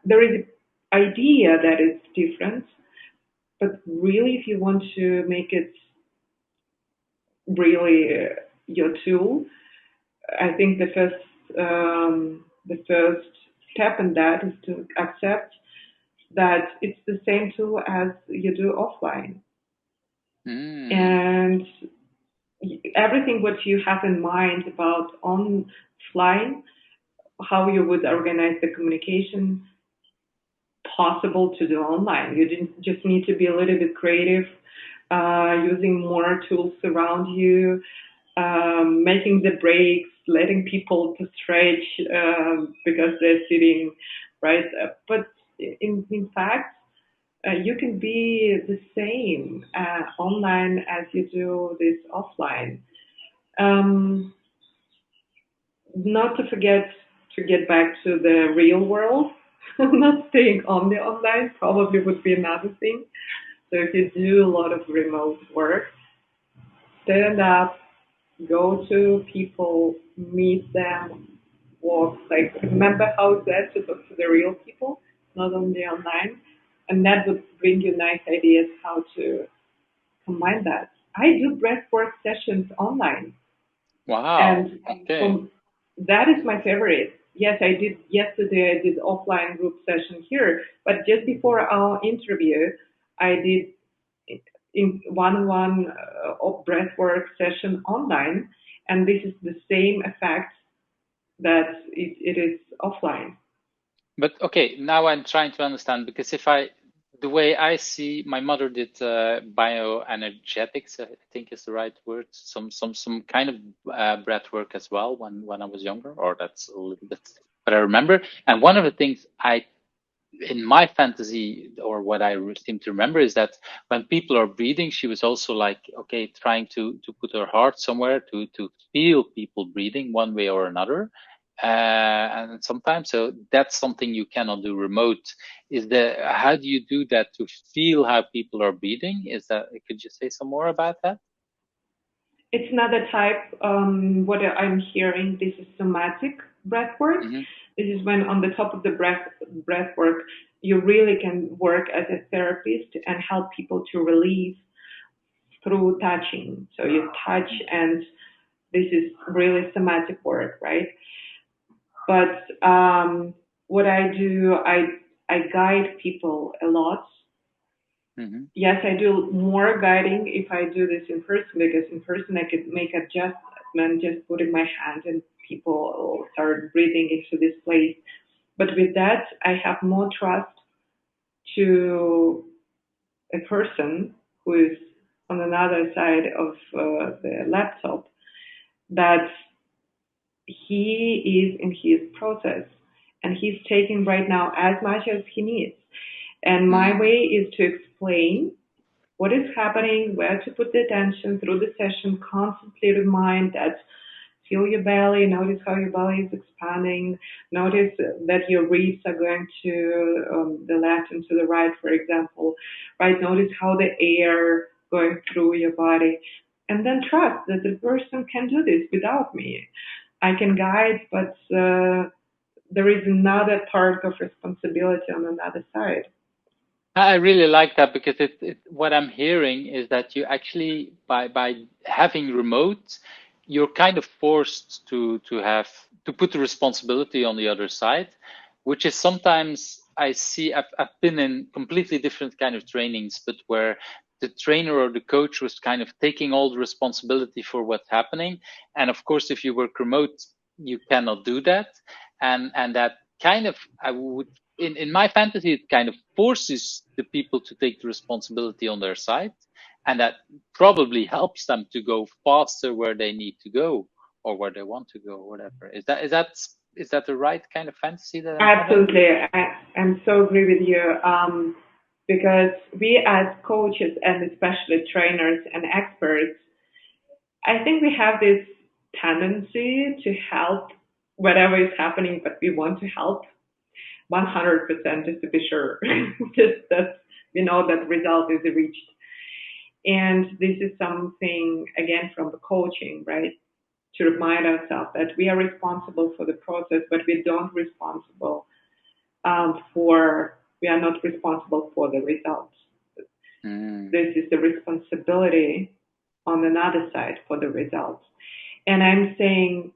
B: There is idea that it's different, but really, if you want to make it really your tool, I think the first step in that is to accept that it's the same tool as you do offline.
A: Mm.
B: And everything what you have in mind about offline, how you would organize the communication, possible to do online. You didn't just need to be a little bit creative, using more tools around you, making the breaks, letting people to stretch because they're sitting right. But in fact, you can be the same online as you do this offline. Um, Not to forget to get back to the real world. Not staying only online probably would be another thing. So if you do a lot of remote work, stand up, go to people, meet them, walk. Like remember how it's that to talk to the real people, not only online, and that would bring you nice ideas how to combine that. I do breathwork sessions online,
A: Wow.
B: and
A: Okay.
B: from that is my favorite. Yes, I did yesterday. I did offline group session here, but just before our interview, I did in one-on-one breathwork session online, and this is the same effect that it is offline.
A: But okay, now I'm trying to understand because if I, the way I see, my mother did bioenergetics, I think is the right word, some kind of breath work as well when I was younger, or that's a little bit, but I remember. And one of the things I in my fantasy or what I seem to remember is that when people are breathing, she was also like, okay, trying to put her heart somewhere to feel people breathing one way or another. And sometimes, so that's something you cannot do remote. Is the how do you do that to feel how people are breathing? Is that could you say some more about that?
B: It's another type. What I'm hearing, this is somatic breath work.
A: Hmm.
B: This is when on the top of the breath work, you really can work as a therapist and help people to release through touching. So you touch, and this is really somatic work, right? But what I do, I guide people a lot.
A: Hmm.
B: Yes, I do more guiding if I do this in person because in person I could make adjustment just putting my hand and people start breathing into this place. But with that, I have more trust to a person who is on another side of the laptop that he is in his process and he's taking right now as much as he needs. And my
A: Mm.
B: way is to explain what is happening, where to put the attention through the session, constantly remind that feel your belly, notice how your belly is expanding, notice that your ribs are going to the left and to the right, for example, right? Notice how the air going through your body, and then trust that the person can do this without me. I can guide, but there is another part of responsibility on another side.
A: I really like that because what I'm hearing is that you actually by having remote, you're kind of forced to have to put the responsibility on the other side, which is sometimes I see I've been in completely different kind of trainings, but where the trainer or the coach was kind of taking all the responsibility for what's happening. And of course, if you work remote, you cannot do that. And that kind of I would in my fantasy, it kind of forces the people to take the responsibility on their side, and that probably helps them to go faster where they need to go or where they want to go, or whatever. Is that the right kind of fantasy that I'm having?
B: Absolutely. I'm so agree with you. Because we as coaches and especially trainers and experts, I think we have this tendency to help whatever is happening, but we want to help 100% just to be sure just that we know that result is reached. And this is something, again, from the coaching, right? To remind ourselves that we are responsible for the process, but we don't responsible we are not responsible for the results.
A: Mm.
B: This is the responsibility on another side for the results. And I'm saying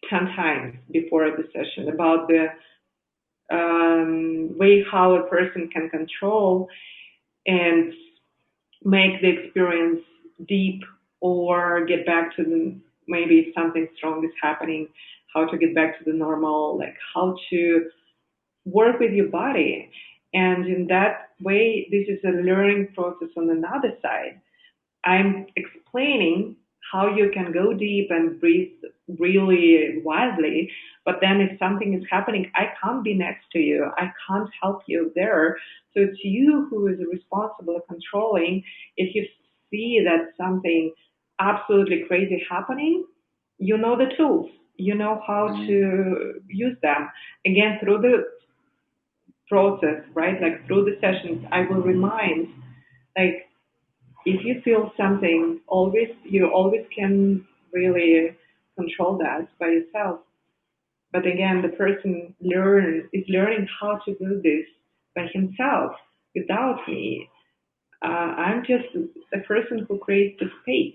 B: 10 times before the session about the way how a person can control and make the experience deep or get back to the maybe something strong is happening, how to get back to the normal, like how to work with your body. And in that way, this is a learning process on another side. I'm explaining how you can go deep and breathe really wildly. But then if something is happening, I can't be next to you. I can't help you there. So it's you who is responsible controlling. If you see that something absolutely crazy happening, you know the tools. You know how
A: Mm.
B: to use them. Again, through the process, right? Like through the sessions, I will remind, like, if you feel something, always you always can really control that by yourself. But again, the person is learning how to do this by himself without me. I'm just a person who creates the space.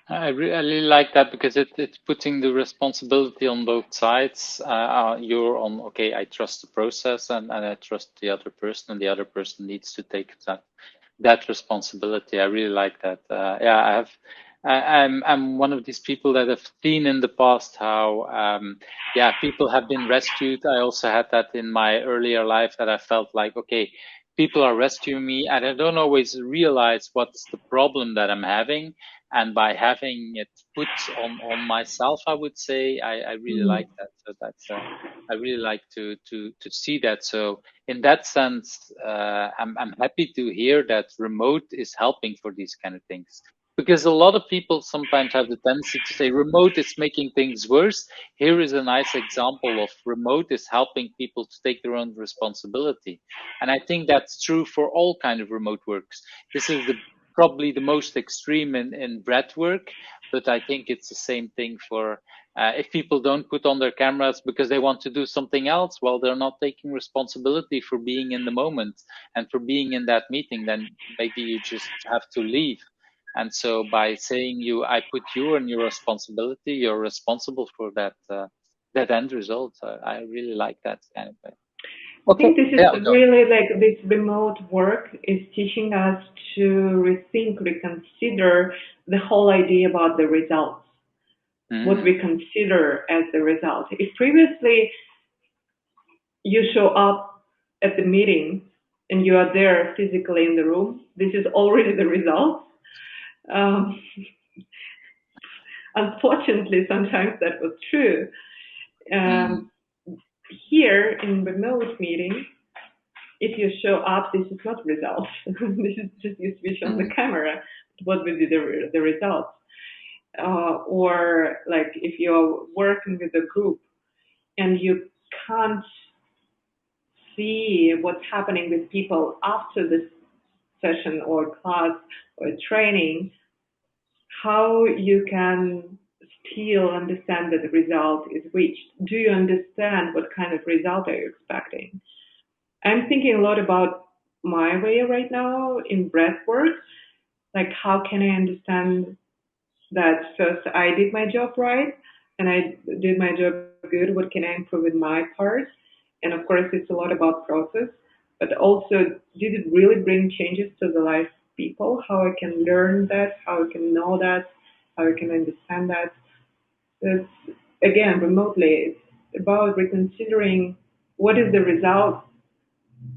A: I really like that because it's putting the responsibility on both sides. You're on, okay, I trust the process and I trust the other person, and the other person needs to take that responsibility. I really like that. Yeah, I'm one of these people that have seen in the past how yeah, people have been rescued. I also had that in my earlier life, that I felt like, okay, people are rescuing me and I don't always realize what's the problem that I'm having. And by having it put on myself, I would say I really
B: Mm.
A: like that. So that's I really like to see that. So in that sense, I'm happy to hear that remote is helping for these kind of things. Because a lot of people sometimes have the tendency to say remote is making things worse. Here is a nice example of remote is helping people to take their own responsibility. And I think that's true for all kind of remote works. This is the probably the most extreme in breath work, but I think it's the same thing for if people don't put on their cameras because they want to do something else, well, they're not taking responsibility for being in the moment and for being in that meeting, then maybe you just have to leave. And so by saying I put you on your responsibility, you're responsible for that end result. I really like that kind of thing.
B: I
A: Okay,
B: think this is
A: yeah, go.
B: really like this remote work is teaching us to rethink, reconsider the whole idea about the results, what
A: Mm,
B: we consider as the result. If previously you show up at the meeting and you are there physically in the room, this is already the result. Um, Unfortunately, sometimes that was true.
A: mm,
B: Um, Here in remote meeting, if you show up, this is not result. This is just you switch on the
A: mm.
B: camera. What would be the result? Or like if you're working with a group and you can't see what's happening with people after this session or class or training, how you can still understand that the result is reached. Do you understand what kind of result are you expecting? I'm thinking a lot about my way right now in breath work. Like, how can I understand that first I did my job right and I did my job good? What can I improve in my part? And of course, it's a lot about process, but also, did it really bring changes to the life of people? How I can learn that, how I can know that, how I can understand that. It's, again, remotely, it's about reconsidering what is the result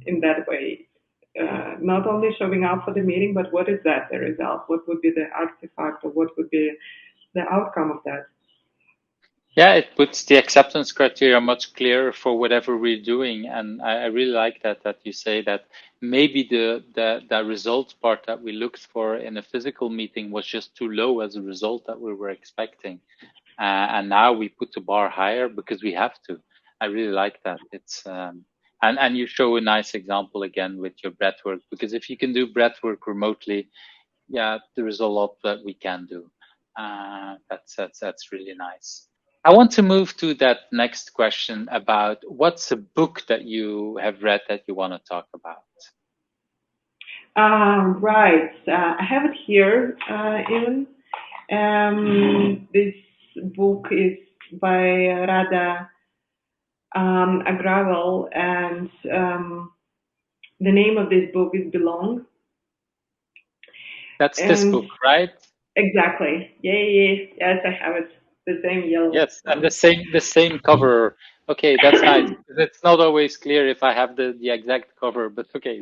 B: in that way. Not only showing up for the meeting, but what is that the result? What would be the artifact, or what would be the outcome of that?
A: Yeah, it puts the acceptance criteria much clearer for whatever we're doing, and I really like that you say that maybe the result part that we looked for in a physical meeting was just too low as a result that we were expecting, and now we put the bar higher because we have to. I really like that. It's and you show a nice example again with your breathwork, because if you can do breathwork remotely, yeah, there is a lot that we can do. That's really nice. I want to move to that next question about what's a book that you have read that you want to talk about.
B: Right. I have it here, even. This book is by Radha Agrawal, and the name of this book is Belong.
A: That's this
B: And
A: book, right?
B: exactly, yay, yes, I have it, the same yellow
A: Yes, and
B: one.
A: the same cover. Okay, that's nice. It's not always clear if I have the exact cover, but okay,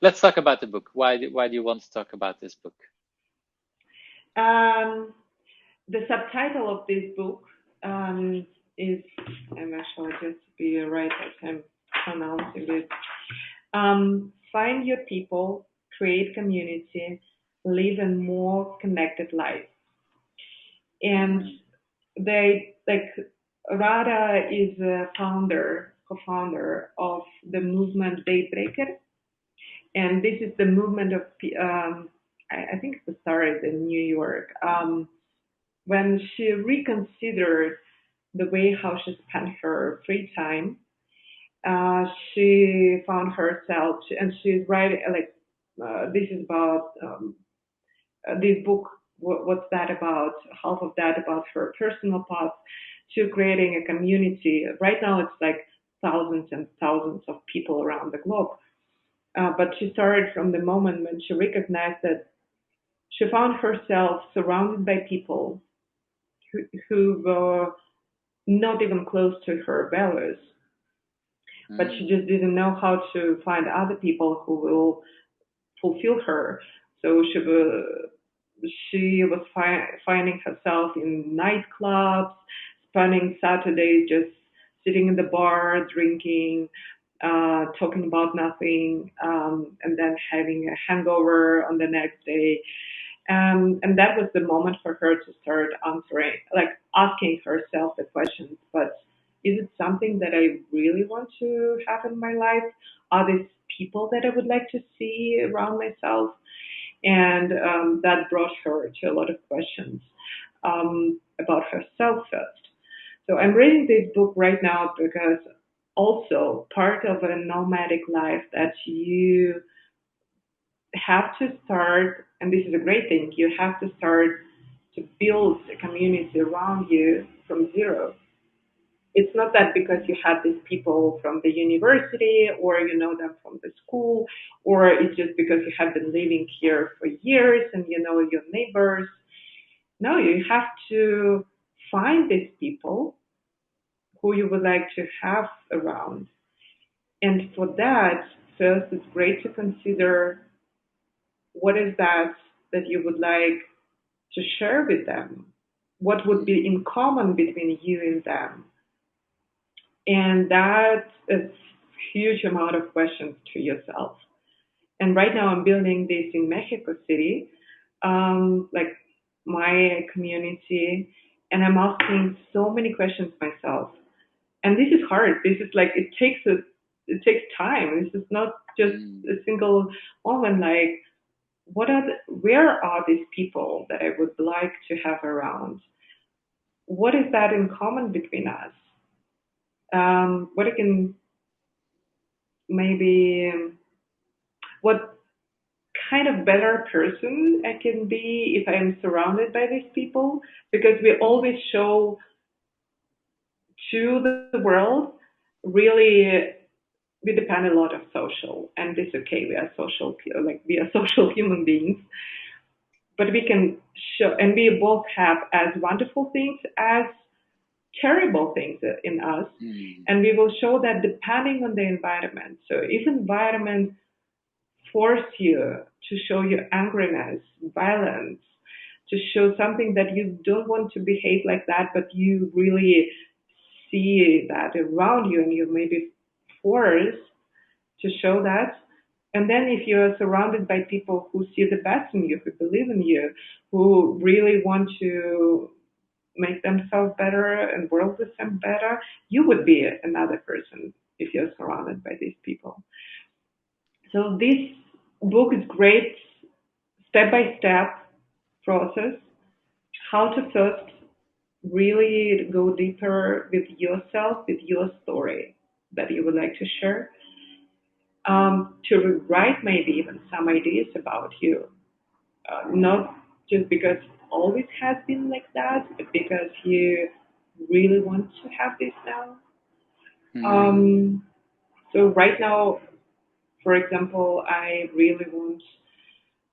A: let's talk about the book. Why do you want to talk about this book?
B: um, the subtitle of this book is, I'm actually just to be right as I'm pronouncing it. Find your people, create community, live a more connected life. And
A: Mm.
B: they like Radha is a co-founder of the movement Daybreaker, and this is the movement of I think it started in New York when she reconsidered the way how she spent her free time. She found herself, and she's writing like this is about this book. What's that about? Half of that about her personal path to creating a community. Right now, it's like thousands and thousands of people around the globe. But she started from the moment when she recognized that she found herself surrounded by people who were not even close to her values, but she
A: Mm.
B: just didn't know how to find other people who will fulfill her. So she was finding herself in nightclubs, spending Saturdays just sitting in the bar, drinking, talking about nothing, and then having a hangover on the next day. And that was the moment for her to start answering, like asking herself the questions. But is it something that I really want to have in my life? Are these people that I would like to see around myself? And that brought her to a lot of questions about herself first. So I'm reading this book right now because also part of a nomadic life that you have to start, and this is a great thing, you have to start to build a community around you from zero. It's not that because you had these people from the university or you know them from the school, or it's just because you have been living here for years and you know your neighbors. No, you have to find these people who you would like to have around. And for that, first, it's great to consider what is that you would like to share with them? What would be
A: Mm.
B: in common between you and them? And that is huge amount of questions to yourself. And right now I'm building this in Mexico City, like my community, and I'm asking so many questions myself. And this is hard. This is like it takes time. This is not just
A: Mm.
B: a single moment. Like where are these people that I would like to have around? What is that in common between us? What I can maybe what kind of better person I can be if I'm surrounded by these people, because we
A: Mm.
B: always show to the world really we depend a lot of social, and it's okay, we are social, like we are social human beings, but we can show, and we both have as wonderful things as terrible things in us,
A: Mm.
B: and we will show that depending on the environment. So if environment force you to show your angriness, violence, to show something that you don't want to behave like that, but you really see that around you and you may be forced to show that. And then if you're surrounded by people who see the best in you, who believe in you, who really want to make themselves better and world system better, you would be another person if you're surrounded by these people. So this book is great step by step process how to first really go deeper with yourself, with your story that you would like to share, to rewrite maybe even some ideas about you, not just because it always has been like that, but because you really want to have this now.
A: Mm.
B: Um, so right now, for example, I really want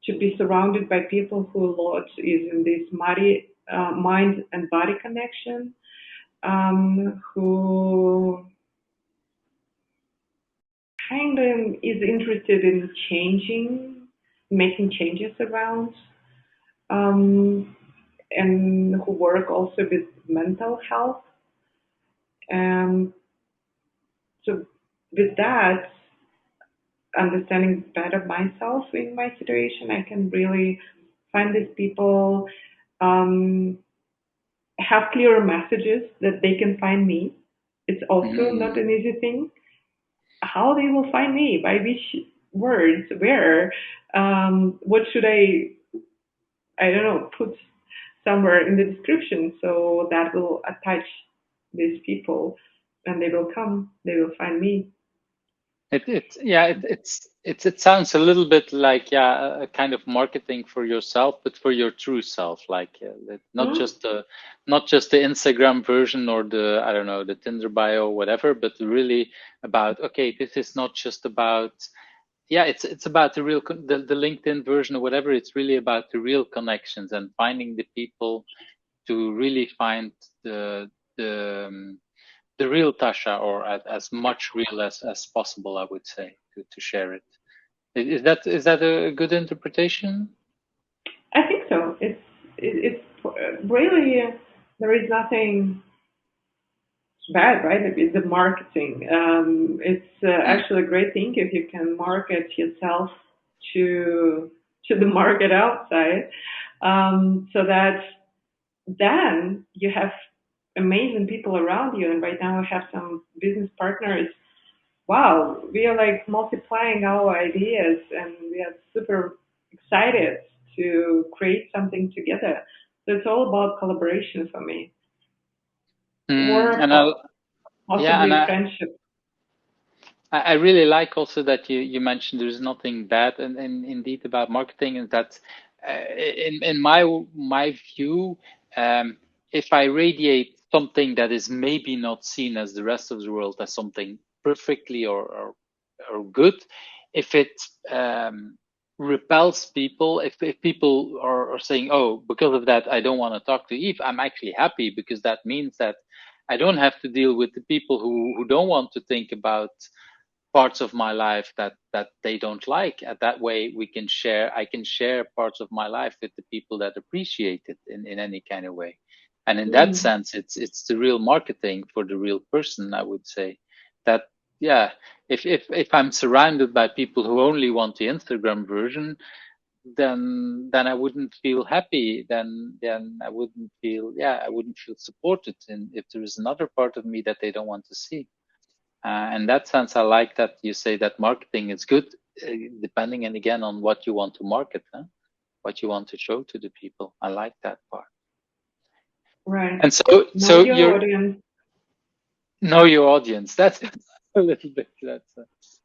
B: to be surrounded by people who a lot is in this mind and body connection, who kind of is interested in changing, making changes around. Um, and who work also with mental health. And so with that, understanding better myself in my situation, I can really find these people, um, have clearer messages that they can find me. It's also not
A: Mm.
B: an easy thing. How they will find me, by which words, where, what should I don't know, put somewhere in the description so that will attach these people and they will come, they will find me.
A: It sounds a little bit like a kind of marketing for yourself, but for your true self, like
B: Hmm?
A: not just the Instagram version or the, I don't know, the Tinder bio or whatever, but really about, okay, this is not just about, it's about the real the LinkedIn version or whatever. It's really about the real connections and finding the people to really find the the um, the real Tasha, or as much real as possible, I would say, to share it. Is that a good interpretation?
B: I think so. It's really, there is nothing bad, right? It's the marketing. It's
A: Mm.
B: actually a great thing if you can market yourself to the market outside, so that then you have amazing people around you. And right now I have some business partners. Wow, we are like multiplying our ideas, and we are super excited to create something together. So it's all about collaboration for me,
A: Mm,
B: or
A: and I yeah, and
B: possibly friendship.
A: I really like also that you mentioned there's nothing bad and indeed about marketing, and that in my view, um, if I radiate something that is maybe not seen as the rest of the world as something perfectly or good, if it repels people, if people are saying, oh, because of that I don't want to talk to Eve, I'm actually happy, because that means that I don't have to deal with the people who don't want to think about parts of my life that they don't like. And that way we can share, I can share parts of my life with the people that appreciate it in any kind of way. And in that
B: Mm,
A: sense, it's the real marketing for the real person, I would say. That, yeah, if I'm surrounded by people who only want the Instagram version, then I wouldn't feel happy. Then I wouldn't feel, I wouldn't feel supported. And if there is another part of me that they don't want to see. In that sense, I like that you say that marketing is good, uh, depending and again on what you want to market, huh? What you want to show to the people. I like that part.
B: right.
A: And so
B: Know your
A: you're
B: audience.
A: know your audience. That's a little bit.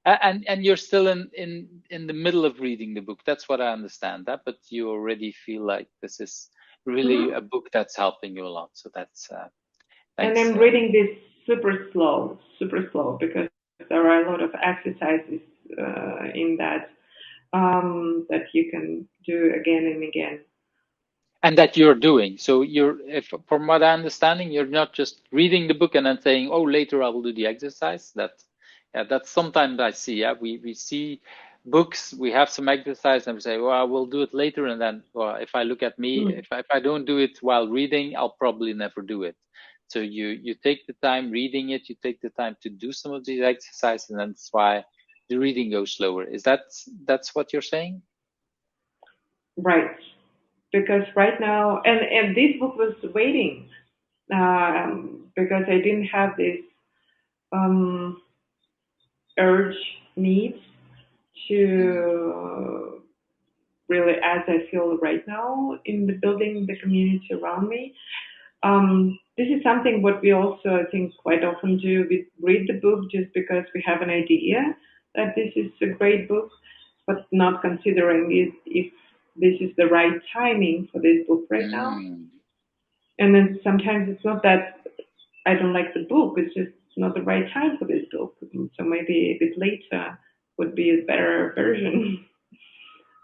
A: And you're still in the middle of reading the book. That's what I understand. That, but you already feel like this is really
B: Hmm.
A: a book that's helping you a lot. So that's
B: And
A: thanks.
B: I'm reading this super slow, because there are a lot of exercises in that, that you can do again and again.
A: And that you're doing. So if from what I understanding, you're not just reading the book and then saying, "Oh, later I will do the exercise." That's sometimes I see. Yeah, we see books, we have some exercise, and we say, "Well, I will do it later." And then, well, if I look at me,
B: Mm,
A: if I don't do it while reading, I'll probably never do it. So you take the time reading it, you take the time to do some of these exercises, and that's why the reading goes slower. Is that's what you're saying?
B: right. Because right now, and this book was waiting, because I didn't have this, um, urge, need
A: Mm.
B: to really, as I feel right now, in the building the community around me. This is something what we also, I think, quite often do. We read the book just because we have an idea that this is a great book, but not considering it, if this is the right timing for this book right now.
A: Mm.
B: And then sometimes it's not that I don't like the book, it's just not the right time for this book. So maybe a bit later would be a better version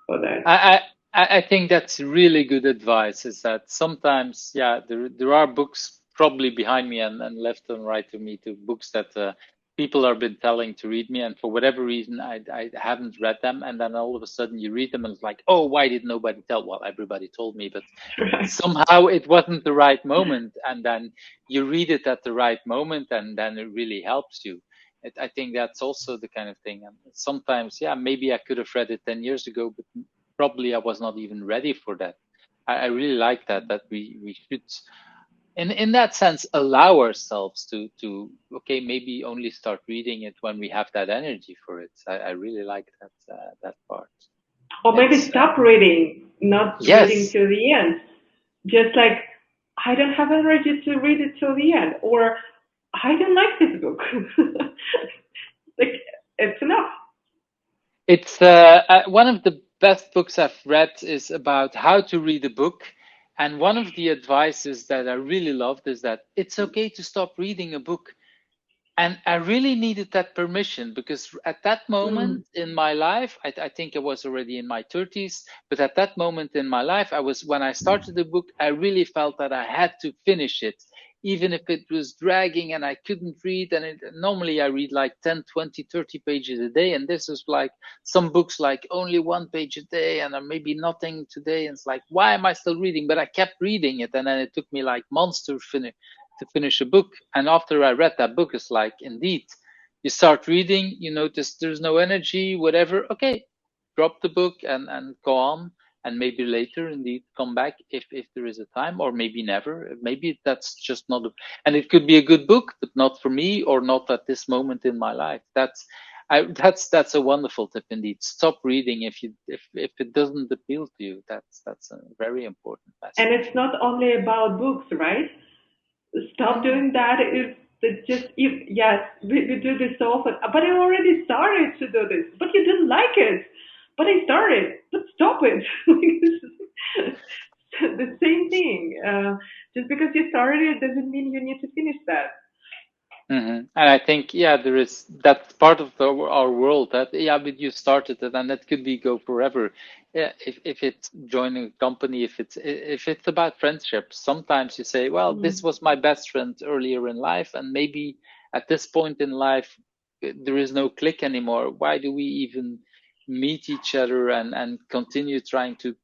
B: for that.
A: I, I think that's really good advice. Is that sometimes, there are books probably behind me and left and right of me to books that people have been telling to read me, and for whatever reason, I haven't read them. And then all of a sudden, you read them, and it's like, oh, why did nobody tell? Well, everybody told me, but
B: Right.
A: somehow it wasn't the right moment. And then you read it at the right moment, and then it really helps you. I think that's also the kind of thing. And sometimes, yeah, maybe I could have read it 10 years ago, but probably I was not even ready for that. I really like that we should in that sense allow ourselves to okay, maybe only start reading it when we have that energy for it. I really like that part.
B: Or maybe
A: It's
B: stop reading, not reading
A: yes,
B: till the end. Just like, I don't have energy to read it till the end, or I don't like this book. Like, it's enough.
A: it's one of the best books I've read is about how to read a book. And one of the advices that I really loved is that it's okay to stop reading a book. And I really needed that permission because at that
B: Mm.
A: moment in my life, I think I was already in my 30s, but at that moment in my life, when I started the book, I really felt that I had to finish it, even if it was dragging and I couldn't read. And normally I read like 10, 20, 30 pages a day. And this was like some books, like only 1 page a day and maybe nothing today. And it's like, why am I still reading? But I kept reading it. And then it took me like months to finish a book. And after I read that book, it's like, indeed, you start reading, you notice there's no energy, whatever. Okay, drop the book and go on. And maybe later, indeed, come back if there is a time, or maybe never. Maybe that's just not, and it could be a good book, but not for me, or not at this moment in my life. That's a wonderful tip indeed. Stop reading if it doesn't appeal to you. That's a very important
B: And
A: message.
B: it's not only about books, right? Stop
A: Mm.
B: doing that. It's just, if, yes, we do this so often. But I already started to do this. But you didn't like it. But I started. But stop it. The same thing. Just because you started it doesn't mean you need to finish that.
A: And I think, yeah, there is that's part of our world that, yeah, but you started it, and that could be go forever. Yeah, if it's joining a company, if it's about friendship, sometimes you say, well, this
B: Mm.
A: was my best friend earlier in life, and maybe at this point in life, there is no click anymore. Why do we even meet each other and continue trying to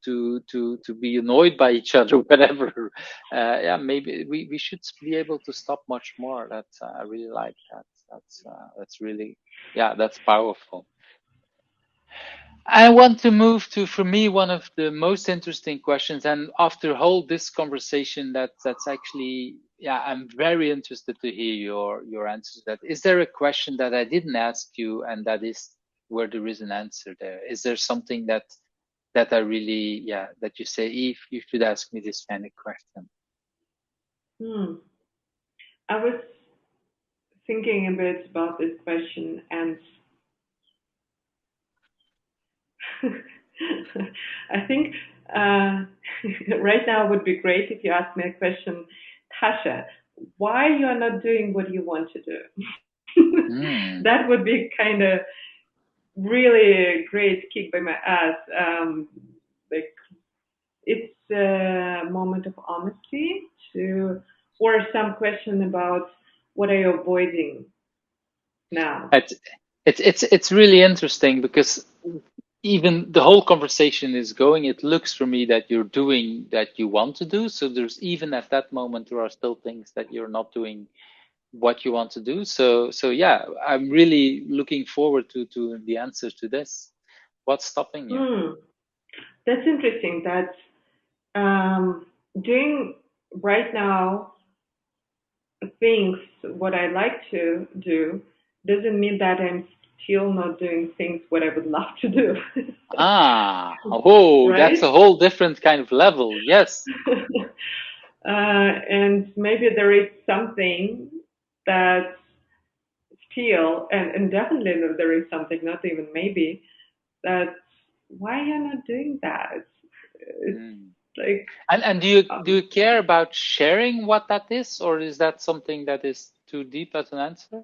A: be annoyed by each other, whatever? Yeah, maybe we should be able to stop much more. I really like that. That's really, yeah, that's powerful. I want to move to, for me, one of the most interesting questions. And after whole this conversation, that's actually, yeah, I'm very interested to hear your answers. That is there a question that I didn't ask you, and that is where there is an answer there? Is there something that I really, yeah, that you say, Eve, you should ask me this kind of question?
B: Hmm. I was thinking a bit about this question, and I think uh, right now would be great if you ask me a question, Tasha, why you are not doing what you want to do?
A: Hmm.
B: That would be kind of really a great kick by my ass. Like, it's a moment of honesty to, or some question about what are you avoiding now.
A: It's it's really interesting because even the whole conversation is going, it looks for me that you're doing that you want to do. So there's even at that moment there are still things that you're not doing what you want to do. So yeah, I'm really looking forward to the answers to this. What's stopping you?
B: Hmm, that's interesting. That's doing right now things what I like to do doesn't mean that I'm still not doing things what I would love to do.
A: Ah, oh, that's
B: Right?
A: a whole different kind of level. Yes.
B: And maybe there is something that still, and definitely there is something, not even maybe, that why you're not doing that? It's
A: Mm.
B: like,
A: And do
B: um,
A: you care about sharing what that is, or is that something that is too deep as an answer?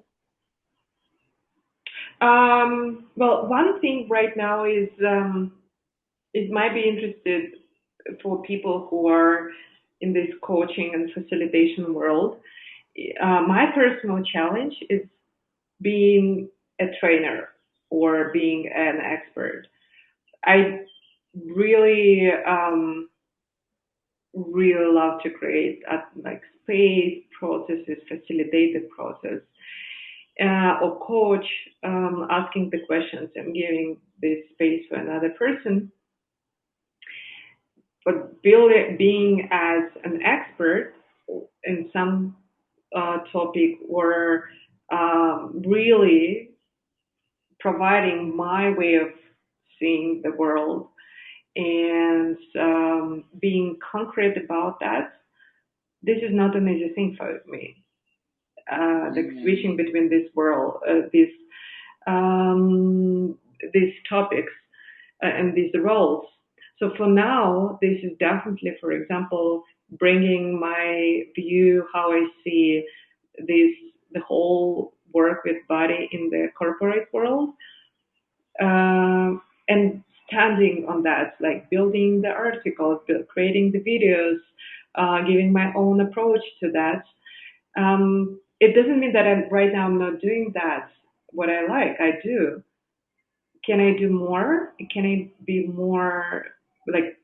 B: well, one thing right now is it might be interested for people who are in this coaching and facilitation world. My personal challenge is being a trainer or being an expert. I really, really love to create like space processes, facilitated process, or coach, asking the questions and giving this space for another person. But being as an expert in some topic or really providing my way of seeing the world and being concrete about that, this is not an easy thing for me. The
A: Mm,
B: switching between this world, um, these topics and these roles. So for now, this is definitely, for example, bringing my view, how I see this, the whole work with body in the corporate world, and standing on that, like building the articles, creating the videos, giving my own approach to that. It doesn't mean that right now I'm not doing that. What I like, I do. Can I do more? Can I be more, like,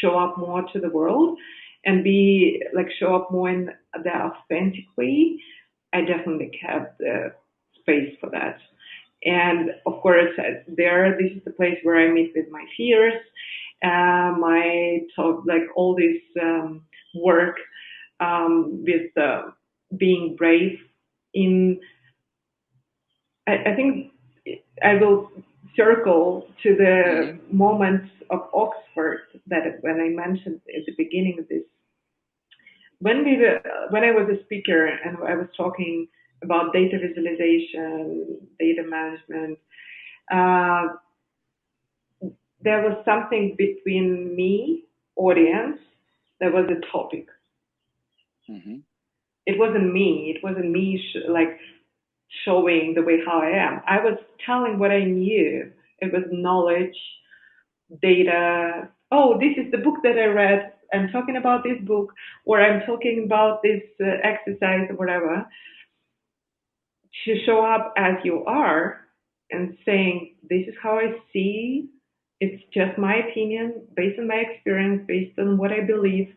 B: show up more to the world and be like show up more in the authentic way? I definitely have the space for that. And of course, there, this is the place where I meet with my fears, my talk, like all this work with being brave in, I think I will circle to the
A: hmm
B: moments of Oxford that when I mentioned at the beginning of this, when I was a speaker and I was talking about data visualization, data management, uh, there was something between me, audience, that was a topic.
A: hmm
B: It wasn't me. It wasn't me like showing the way how I am. I was telling what I knew. It was knowledge, data. Oh, this is the book that I read. I'm talking about this book, or I'm talking about this exercise or whatever. To show up as you are and saying, this is how I see. It's just my opinion based on my experience, based on what I believe.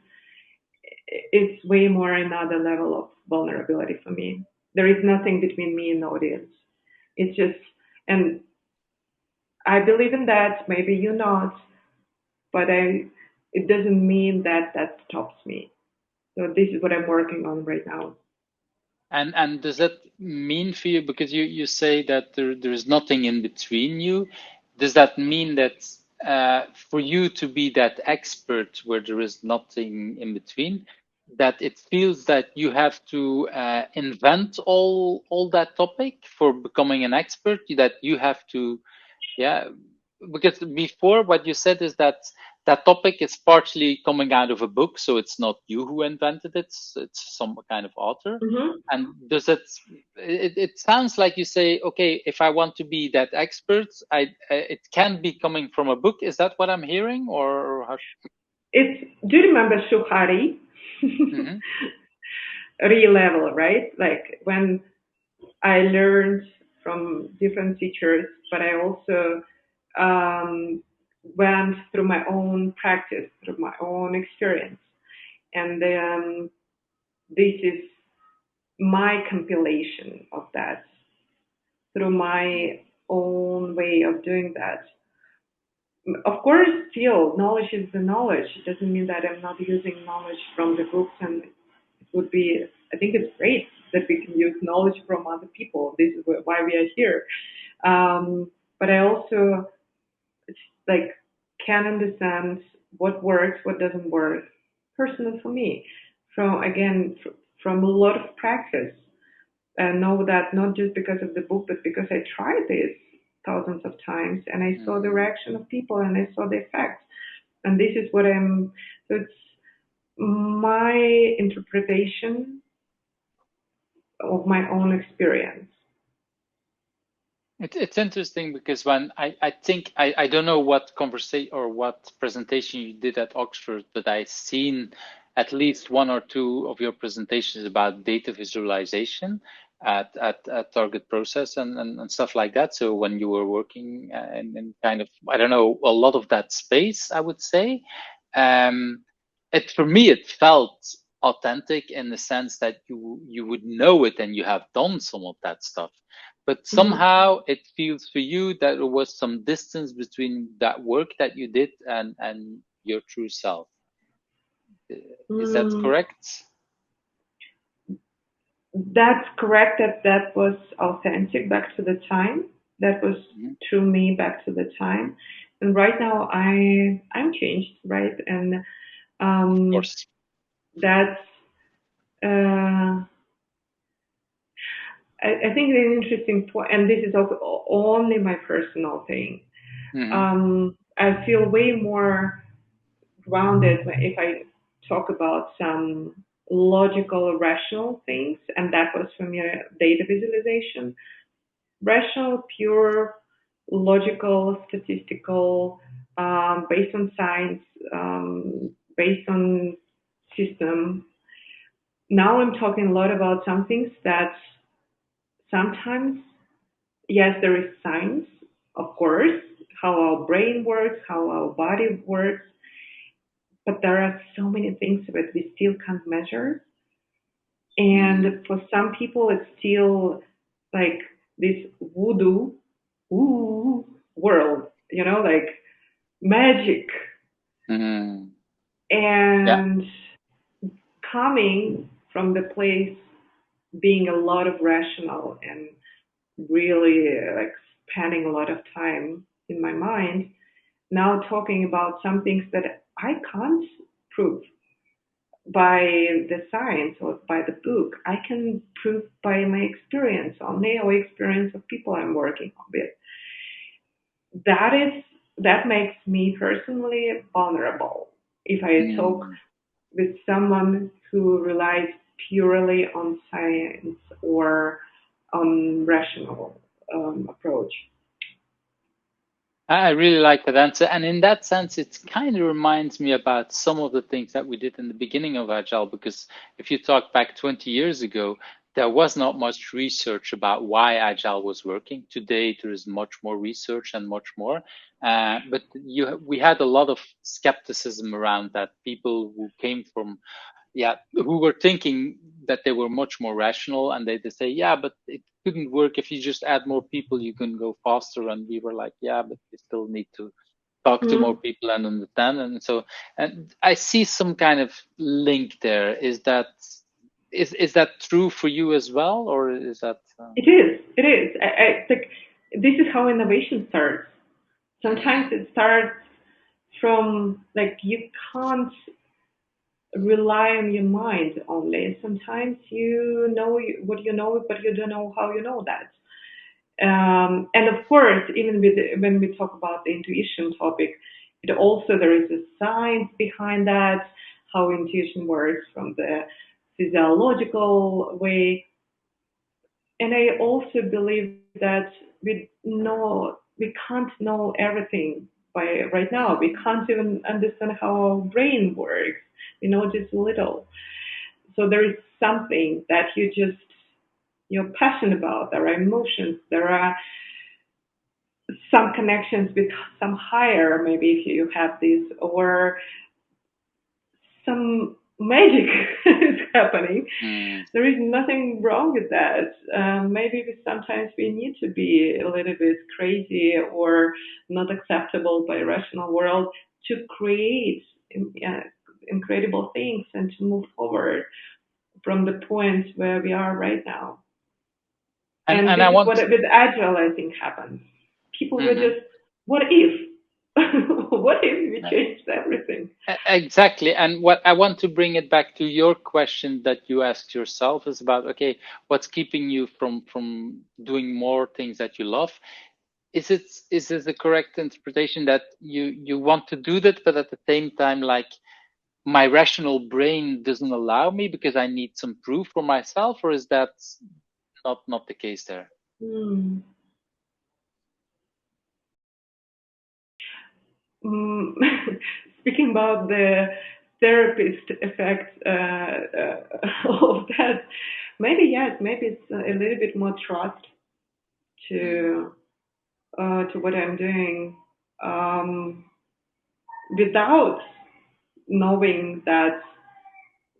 B: It's way more another level of vulnerability for me. There is nothing between me and the audience. It's just, and I believe in that. Maybe you not, but it doesn't mean that that stops me. So this is what I'm working on right now.
A: And does that mean for you, because you say that there's nothing in between you, does that mean that for you to be that expert where there is nothing in between, that it feels that you have to invent all that topic for becoming an expert, that you have to, yeah, because before what you said is that that topic is partially coming out of a book, so it's not you who invented it, it's some kind of author.
B: Mm-hmm.
A: And does it sounds like you say, okay, if I want to be that expert, it can be coming from a book. Is that what I'm hearing, or how?
B: Do you remember Shuhari?
A: Hmm
B: Re-level, right? Like when I learned from different teachers, but I also um, went through my own practice, through my own experience. And this is my compilation of that through my own way of doing that. Of course, still, knowledge is the knowledge. It doesn't mean that I'm not using knowledge from the books, and it would be, I think it's great that we can use knowledge from other people. This is why we are here. But I also like can understand what works, what doesn't work, personal for me. From again, from a lot of practice, and know that not just because of the book, but because I tried this thousands of times and I saw the
A: hmm
B: reaction of people and I saw the effect. And this is what I'm. So it's my interpretation of my own experience.
A: It's interesting because when I think I don't know what conversation or what presentation you did at Oxford, but I seen at least one or two of your presentations about data visualization. at target process and stuff like that. So when you were working in kind of, I don't know, a lot of that space, I would say, um, it for me it felt authentic in the sense that you would know it and you have done some of that stuff. But
B: Mhm.
A: somehow it feels for you that there was some distance between that work that you did and your true self. Is that
B: Mm,
A: correct?
B: that's correct. That was authentic back to the time. That was
A: Mhm.
B: true me back to the time. And right now I'm changed, right? And
A: Of
B: um,
A: course.
B: that's uh, I think it's an interesting point, and this is also only my personal thing.
A: Hmm.
B: I feel way more grounded if I talk about some logical, rational things, and that was from your data visualization. Rational, pure, logical, statistical, based on science, based on system. Now I'm talking a lot about some things that sometimes, yes, there is science, of course, how our brain works, how our body works, but there are so many things that we still can't measure.
A: Hmm.
B: And for some people, it's still like this voodoo ooh, world, like magic.
A: Hmm. Yeah.
B: And coming from the place being a lot of rational and really like spending a lot of time in my mind, now talking about some things that I can't prove by the science or by the book. I can prove by my experience, only our experience of people I'm working with. That is that makes me personally vulnerable. If I talk
A: Hmm.
B: with someone who relies purely on science or on rational approach.
A: I really like that answer. And in that sense, it kind of reminds me about some of the things that we did in the beginning of Agile, because if you talk back 20 years ago, there was not much research about why Agile was working. Today, there is much more research and much more. But we had a lot of skepticism around that. People who came from, yeah, who were thinking that they were much more rational, and they say, yeah, but it couldn't work. If you just add more people, you can go faster. And we were like, yeah, but we still need to talk to more
B: Mm.
A: people and understand. And so, and I see some kind of link there. Is that true for you as well, or is that
B: It is. It is. I think this is how innovation starts. Sometimes
A: mm,
B: it starts from like you can't rely on your mind only. Sometimes you know what you know, but you don't know how you know that. And of course, even when we talk about the intuition topic, it also there is a science behind that, how intuition works from the physiological way. And I also believe that we can't know everything by right now. We
A: mm,
B: can't even understand how our brain works. We know just a little. So there is something that you're passionate about. There are emotions. There are some connections with some higher, maybe if you have this, or some magic is happening.
A: mm.
B: There is nothing wrong with that. Maybe sometimes we need to be a little bit crazy or not acceptable by rational world to create uh, incredible things and to move forward from the point where we are right now. And
A: And
B: this
A: I
B: is what
A: want.
B: with agile I think happens. People were
A: Mhm.
B: just, what if? What if we changed everything?
A: Exactly. And what I want to bring it back to your question that you asked yourself is about, okay, what's keeping you from doing more things that you love? Is it the correct interpretation that you want to do that, but at the same time, like my rational brain doesn't allow me because I need some proof for myself, or is that not the case there?
B: Hmm. Mm, speaking about the therapist effect of that, maybe yes, maybe it's a little bit more trust
A: Mm.
B: to what I'm doing, um, without knowing that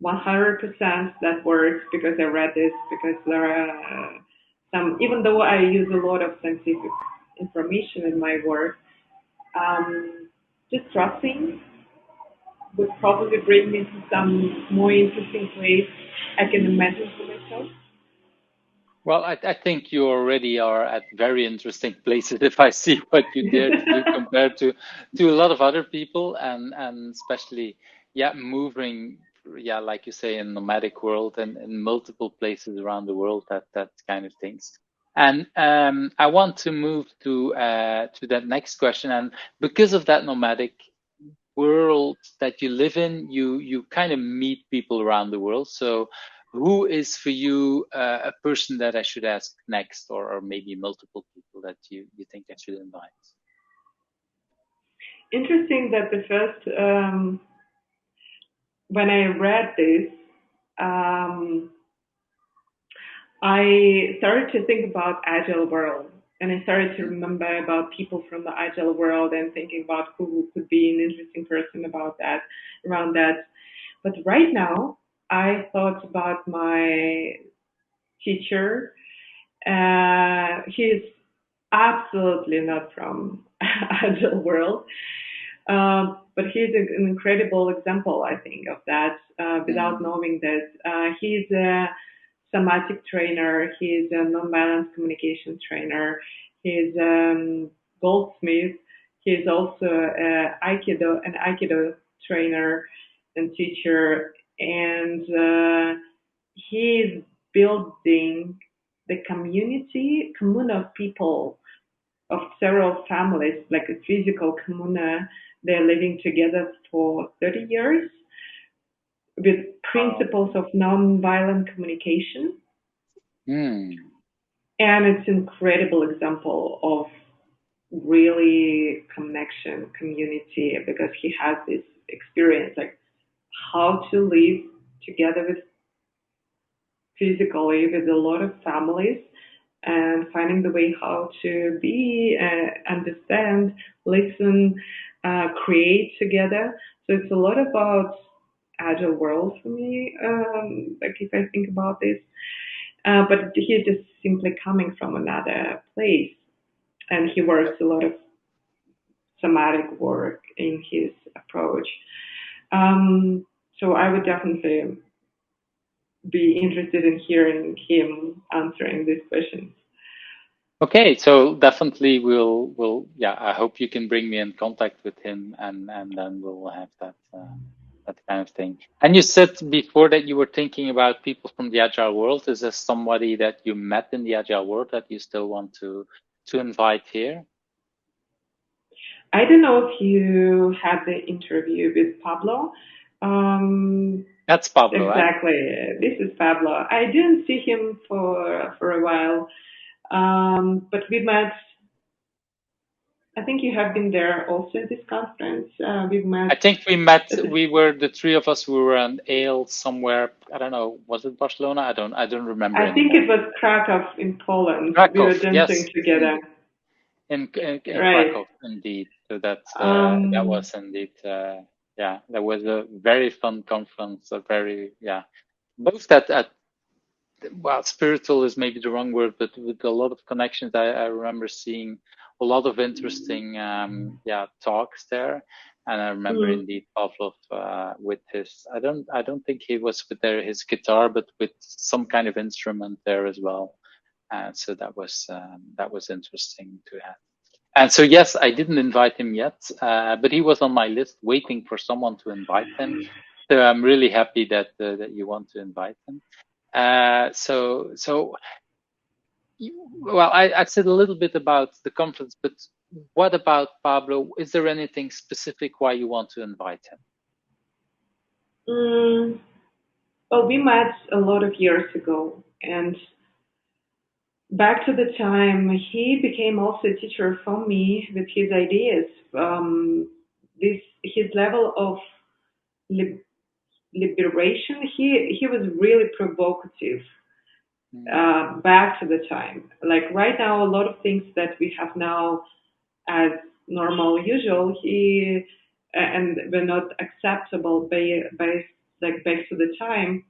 B: 100% that works because I read this, because there are some, even though I use a lot of scientific information in my work, just trusting would probably bring me to some more interesting place I can imagine for myself.
A: Well, I think you already are at very interesting places if I see what you dare to do compared to a lot of other people, and especially, yeah, moving, yeah, like you say, in nomadic world and in multiple places around the world, that kind of things. And I want to move to that next question, and because of that nomadic world that you live in, you kind of meet people around the world. So, who is for you a person that I should ask next, or maybe multiple people that you think I should invite?
B: Interesting that the first, when I read this, um, I started to think about agile world, and I started to
A: Hmm.
B: remember about people from the agile world and thinking about who could be an interesting person about that, around that. But right now, I thought about my teacher. He's absolutely not from agile world, but he's an incredible example, I think, of that. Without
A: Mm.
B: knowing that, he's a somatic trainer. He's a nonviolent communication trainer. He's goldsmith. He's also an Aikido trainer and teacher, and he's building the commune of people, of several families, like a physical commune. They're living together for 30 years with
A: Wow.
B: principles of non-violent communication.
A: Mm.
B: And it's an incredible example of really connection, community, because he has this experience, like how to live together with physically with a lot of families and finding the way how to be, understand, listen, create together. So it's a lot about agile world for me. Like if I think about this, but he's just simply coming from another place, and he works a lot of somatic work in his approach. Um, so I would definitely be interested in hearing him answering these questions.
A: Okay, so definitely we'll yeah. I hope you can bring me in contact with him, and then we'll have that kind of thing. And you said before that you were thinking about people from the agile world. Is there somebody that you met in the agile world that you still want to invite here?
B: I don't know if you had the interview with Pablo. Um,
A: That's Pablo, eh?
B: exactly. This is Pablo. I didn't see him for a while, but we met. I think you have been there also at this conference. We've
A: I
B: met.
A: think we met.
B: At
A: We were the three of us. We were on ale somewhere. I don't know. Was it Barcelona? I don't remember
B: I think it
A: anymore.
B: was Krakow in Poland. We
A: Krakow.
B: were dancing
A: Yes,
B: together.
A: indeed. In
B: Right.
A: Krakow, indeed. So that
B: Um,
A: was indeed yeah, that was a very fun conference. A very yeah, both at well, spiritual is maybe the wrong word, but with a lot of connections. I remember seeing a lot of interesting yeah, talks there. And I remember
B: mm,
A: indeed Pavlov with his I don't think he was with his guitar, but with some kind of instrument there as well. So that was interesting to have. And so, yes, I didn't invite him yet, but he was on my list waiting for someone to invite him. So I'm really happy that you want to invite him. So well, I said a little bit about the conference, but what about Pablo? Is there anything specific why you want to invite him?
B: mm, well, we met a lot of years ago, and back to the time he became also a teacher for me with his ideas. This his level of liberation. He was really provocative
A: Mm.
B: back to the time. Like right now, a lot of things that we have now as normal, usual, and were not acceptable by like back to the time.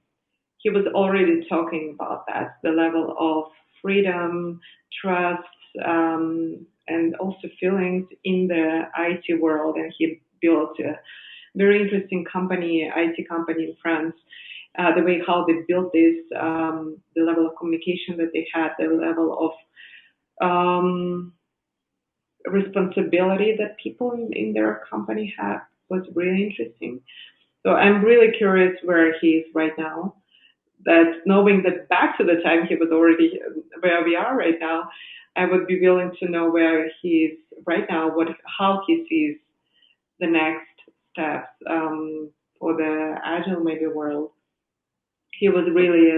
B: He was already talking about that, the level of freedom, trust, and also feelings in the IT world. And he built a very interesting company, IT company in France. The way how they built this, the level of communication that they had, the level of responsibility that people in their company have was really interesting. So I'm really curious where he is right now. That knowing that back to the time he was already where we are right now, I would be willing to know where he is right now, how he sees the next steps for the agile maybe world. He was really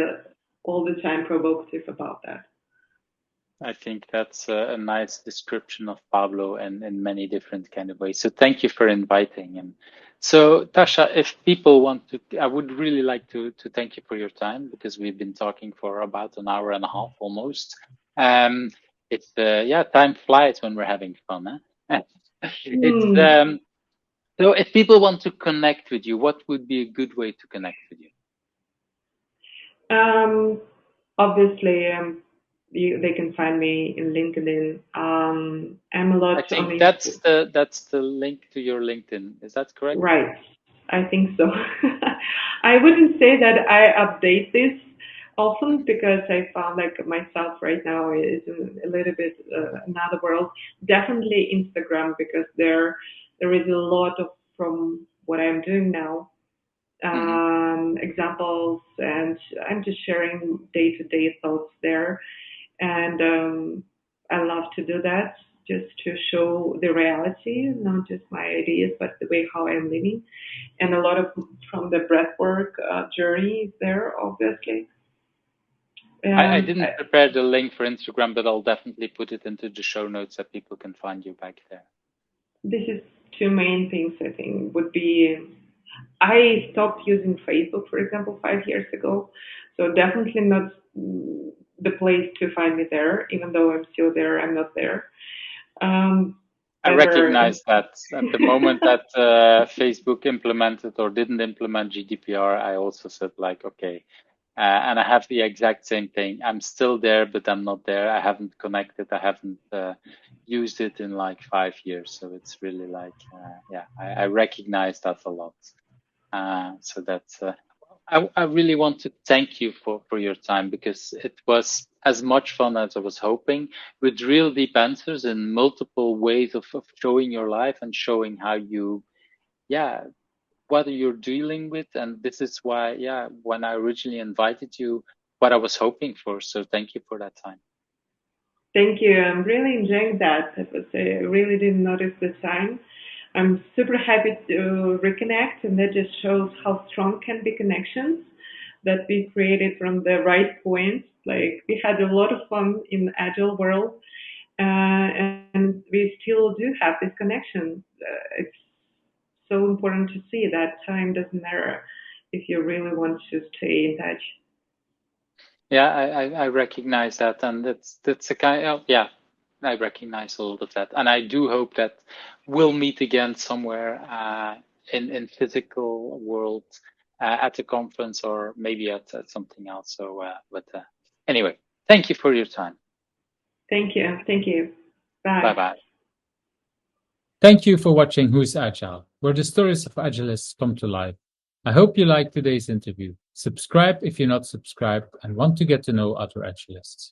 B: all the time provocative about that.
A: I think that's a nice description of Pablo in many different kind of ways. So thank you for inviting him. So Tasha, if people want to, I would really like to thank you for your time because we've been talking for about an hour and a half almost. Um, it's yeah, time flies when we're having fun, huh? It's
B: Hmm.
A: so if people want to connect with you, what would be a good way to connect with you?
B: Um, Obviously, they can find me in LinkedIn. I'm a
A: I
B: lot on
A: think that's the link to your LinkedIn. Is that correct?
B: right. I think so. I wouldn't say that I update this often because I found like myself right now is in a little bit another world. Definitely Instagram because there is a lot of from what I'm doing now
A: Hmm.
B: examples, and I'm just sharing day to day thoughts there. And I love to do that just to show the reality, not just my ideas, but the way how I'm living. And a lot of from the breathwork journey is there, obviously.
A: I
B: And
A: didn't prepare the link for Instagram, but I'll definitely put it into the show notes that people can find you back there.
B: this is two main things I think would be. I stopped using Facebook, for example, 5 years ago. So definitely not the place to find me there, even though I'm still there, I'm not there.
A: I
B: Better.
A: recognize that at the moment that Facebook implemented or didn't implement GDPR, I also said like, okay, and I have the exact same thing. I'm still there, but I'm not there. I haven't connected. I haven't used it in like 5 years. So it's really like, yeah, I recognize that a lot. So that's I really want to thank you for your time because it was as much fun as I was hoping, with real deep answers and multiple ways of showing your life and showing how you, yeah, what you're dealing with. And this is why, yeah, when I originally invited you, what I was hoping for. So thank you for that time.
B: Thank you. I'm really enjoying that. I really didn't notice the time. I'm super happy to reconnect, and that just shows how strong can be connections that we created from the right points. Like we had a lot of fun in the agile world, and we still do have this connection. It's so important to see that time doesn't matter if you really want to stay in touch.
A: Yeah, I recognize that, and that's a kind of, yeah, I recognize a lot of that, and I do hope that we'll meet again somewhere in physical world at a conference or maybe at something else. So, but anyway, thank you for your time.
B: Thank you. Thank you.
A: Bye
B: Bye.
A: bye.
C: Thank you for watching Who's Agile, where the stories of agilists come to life. I hope you liked today's interview. Subscribe if you're not subscribed and want to get to know other agilists.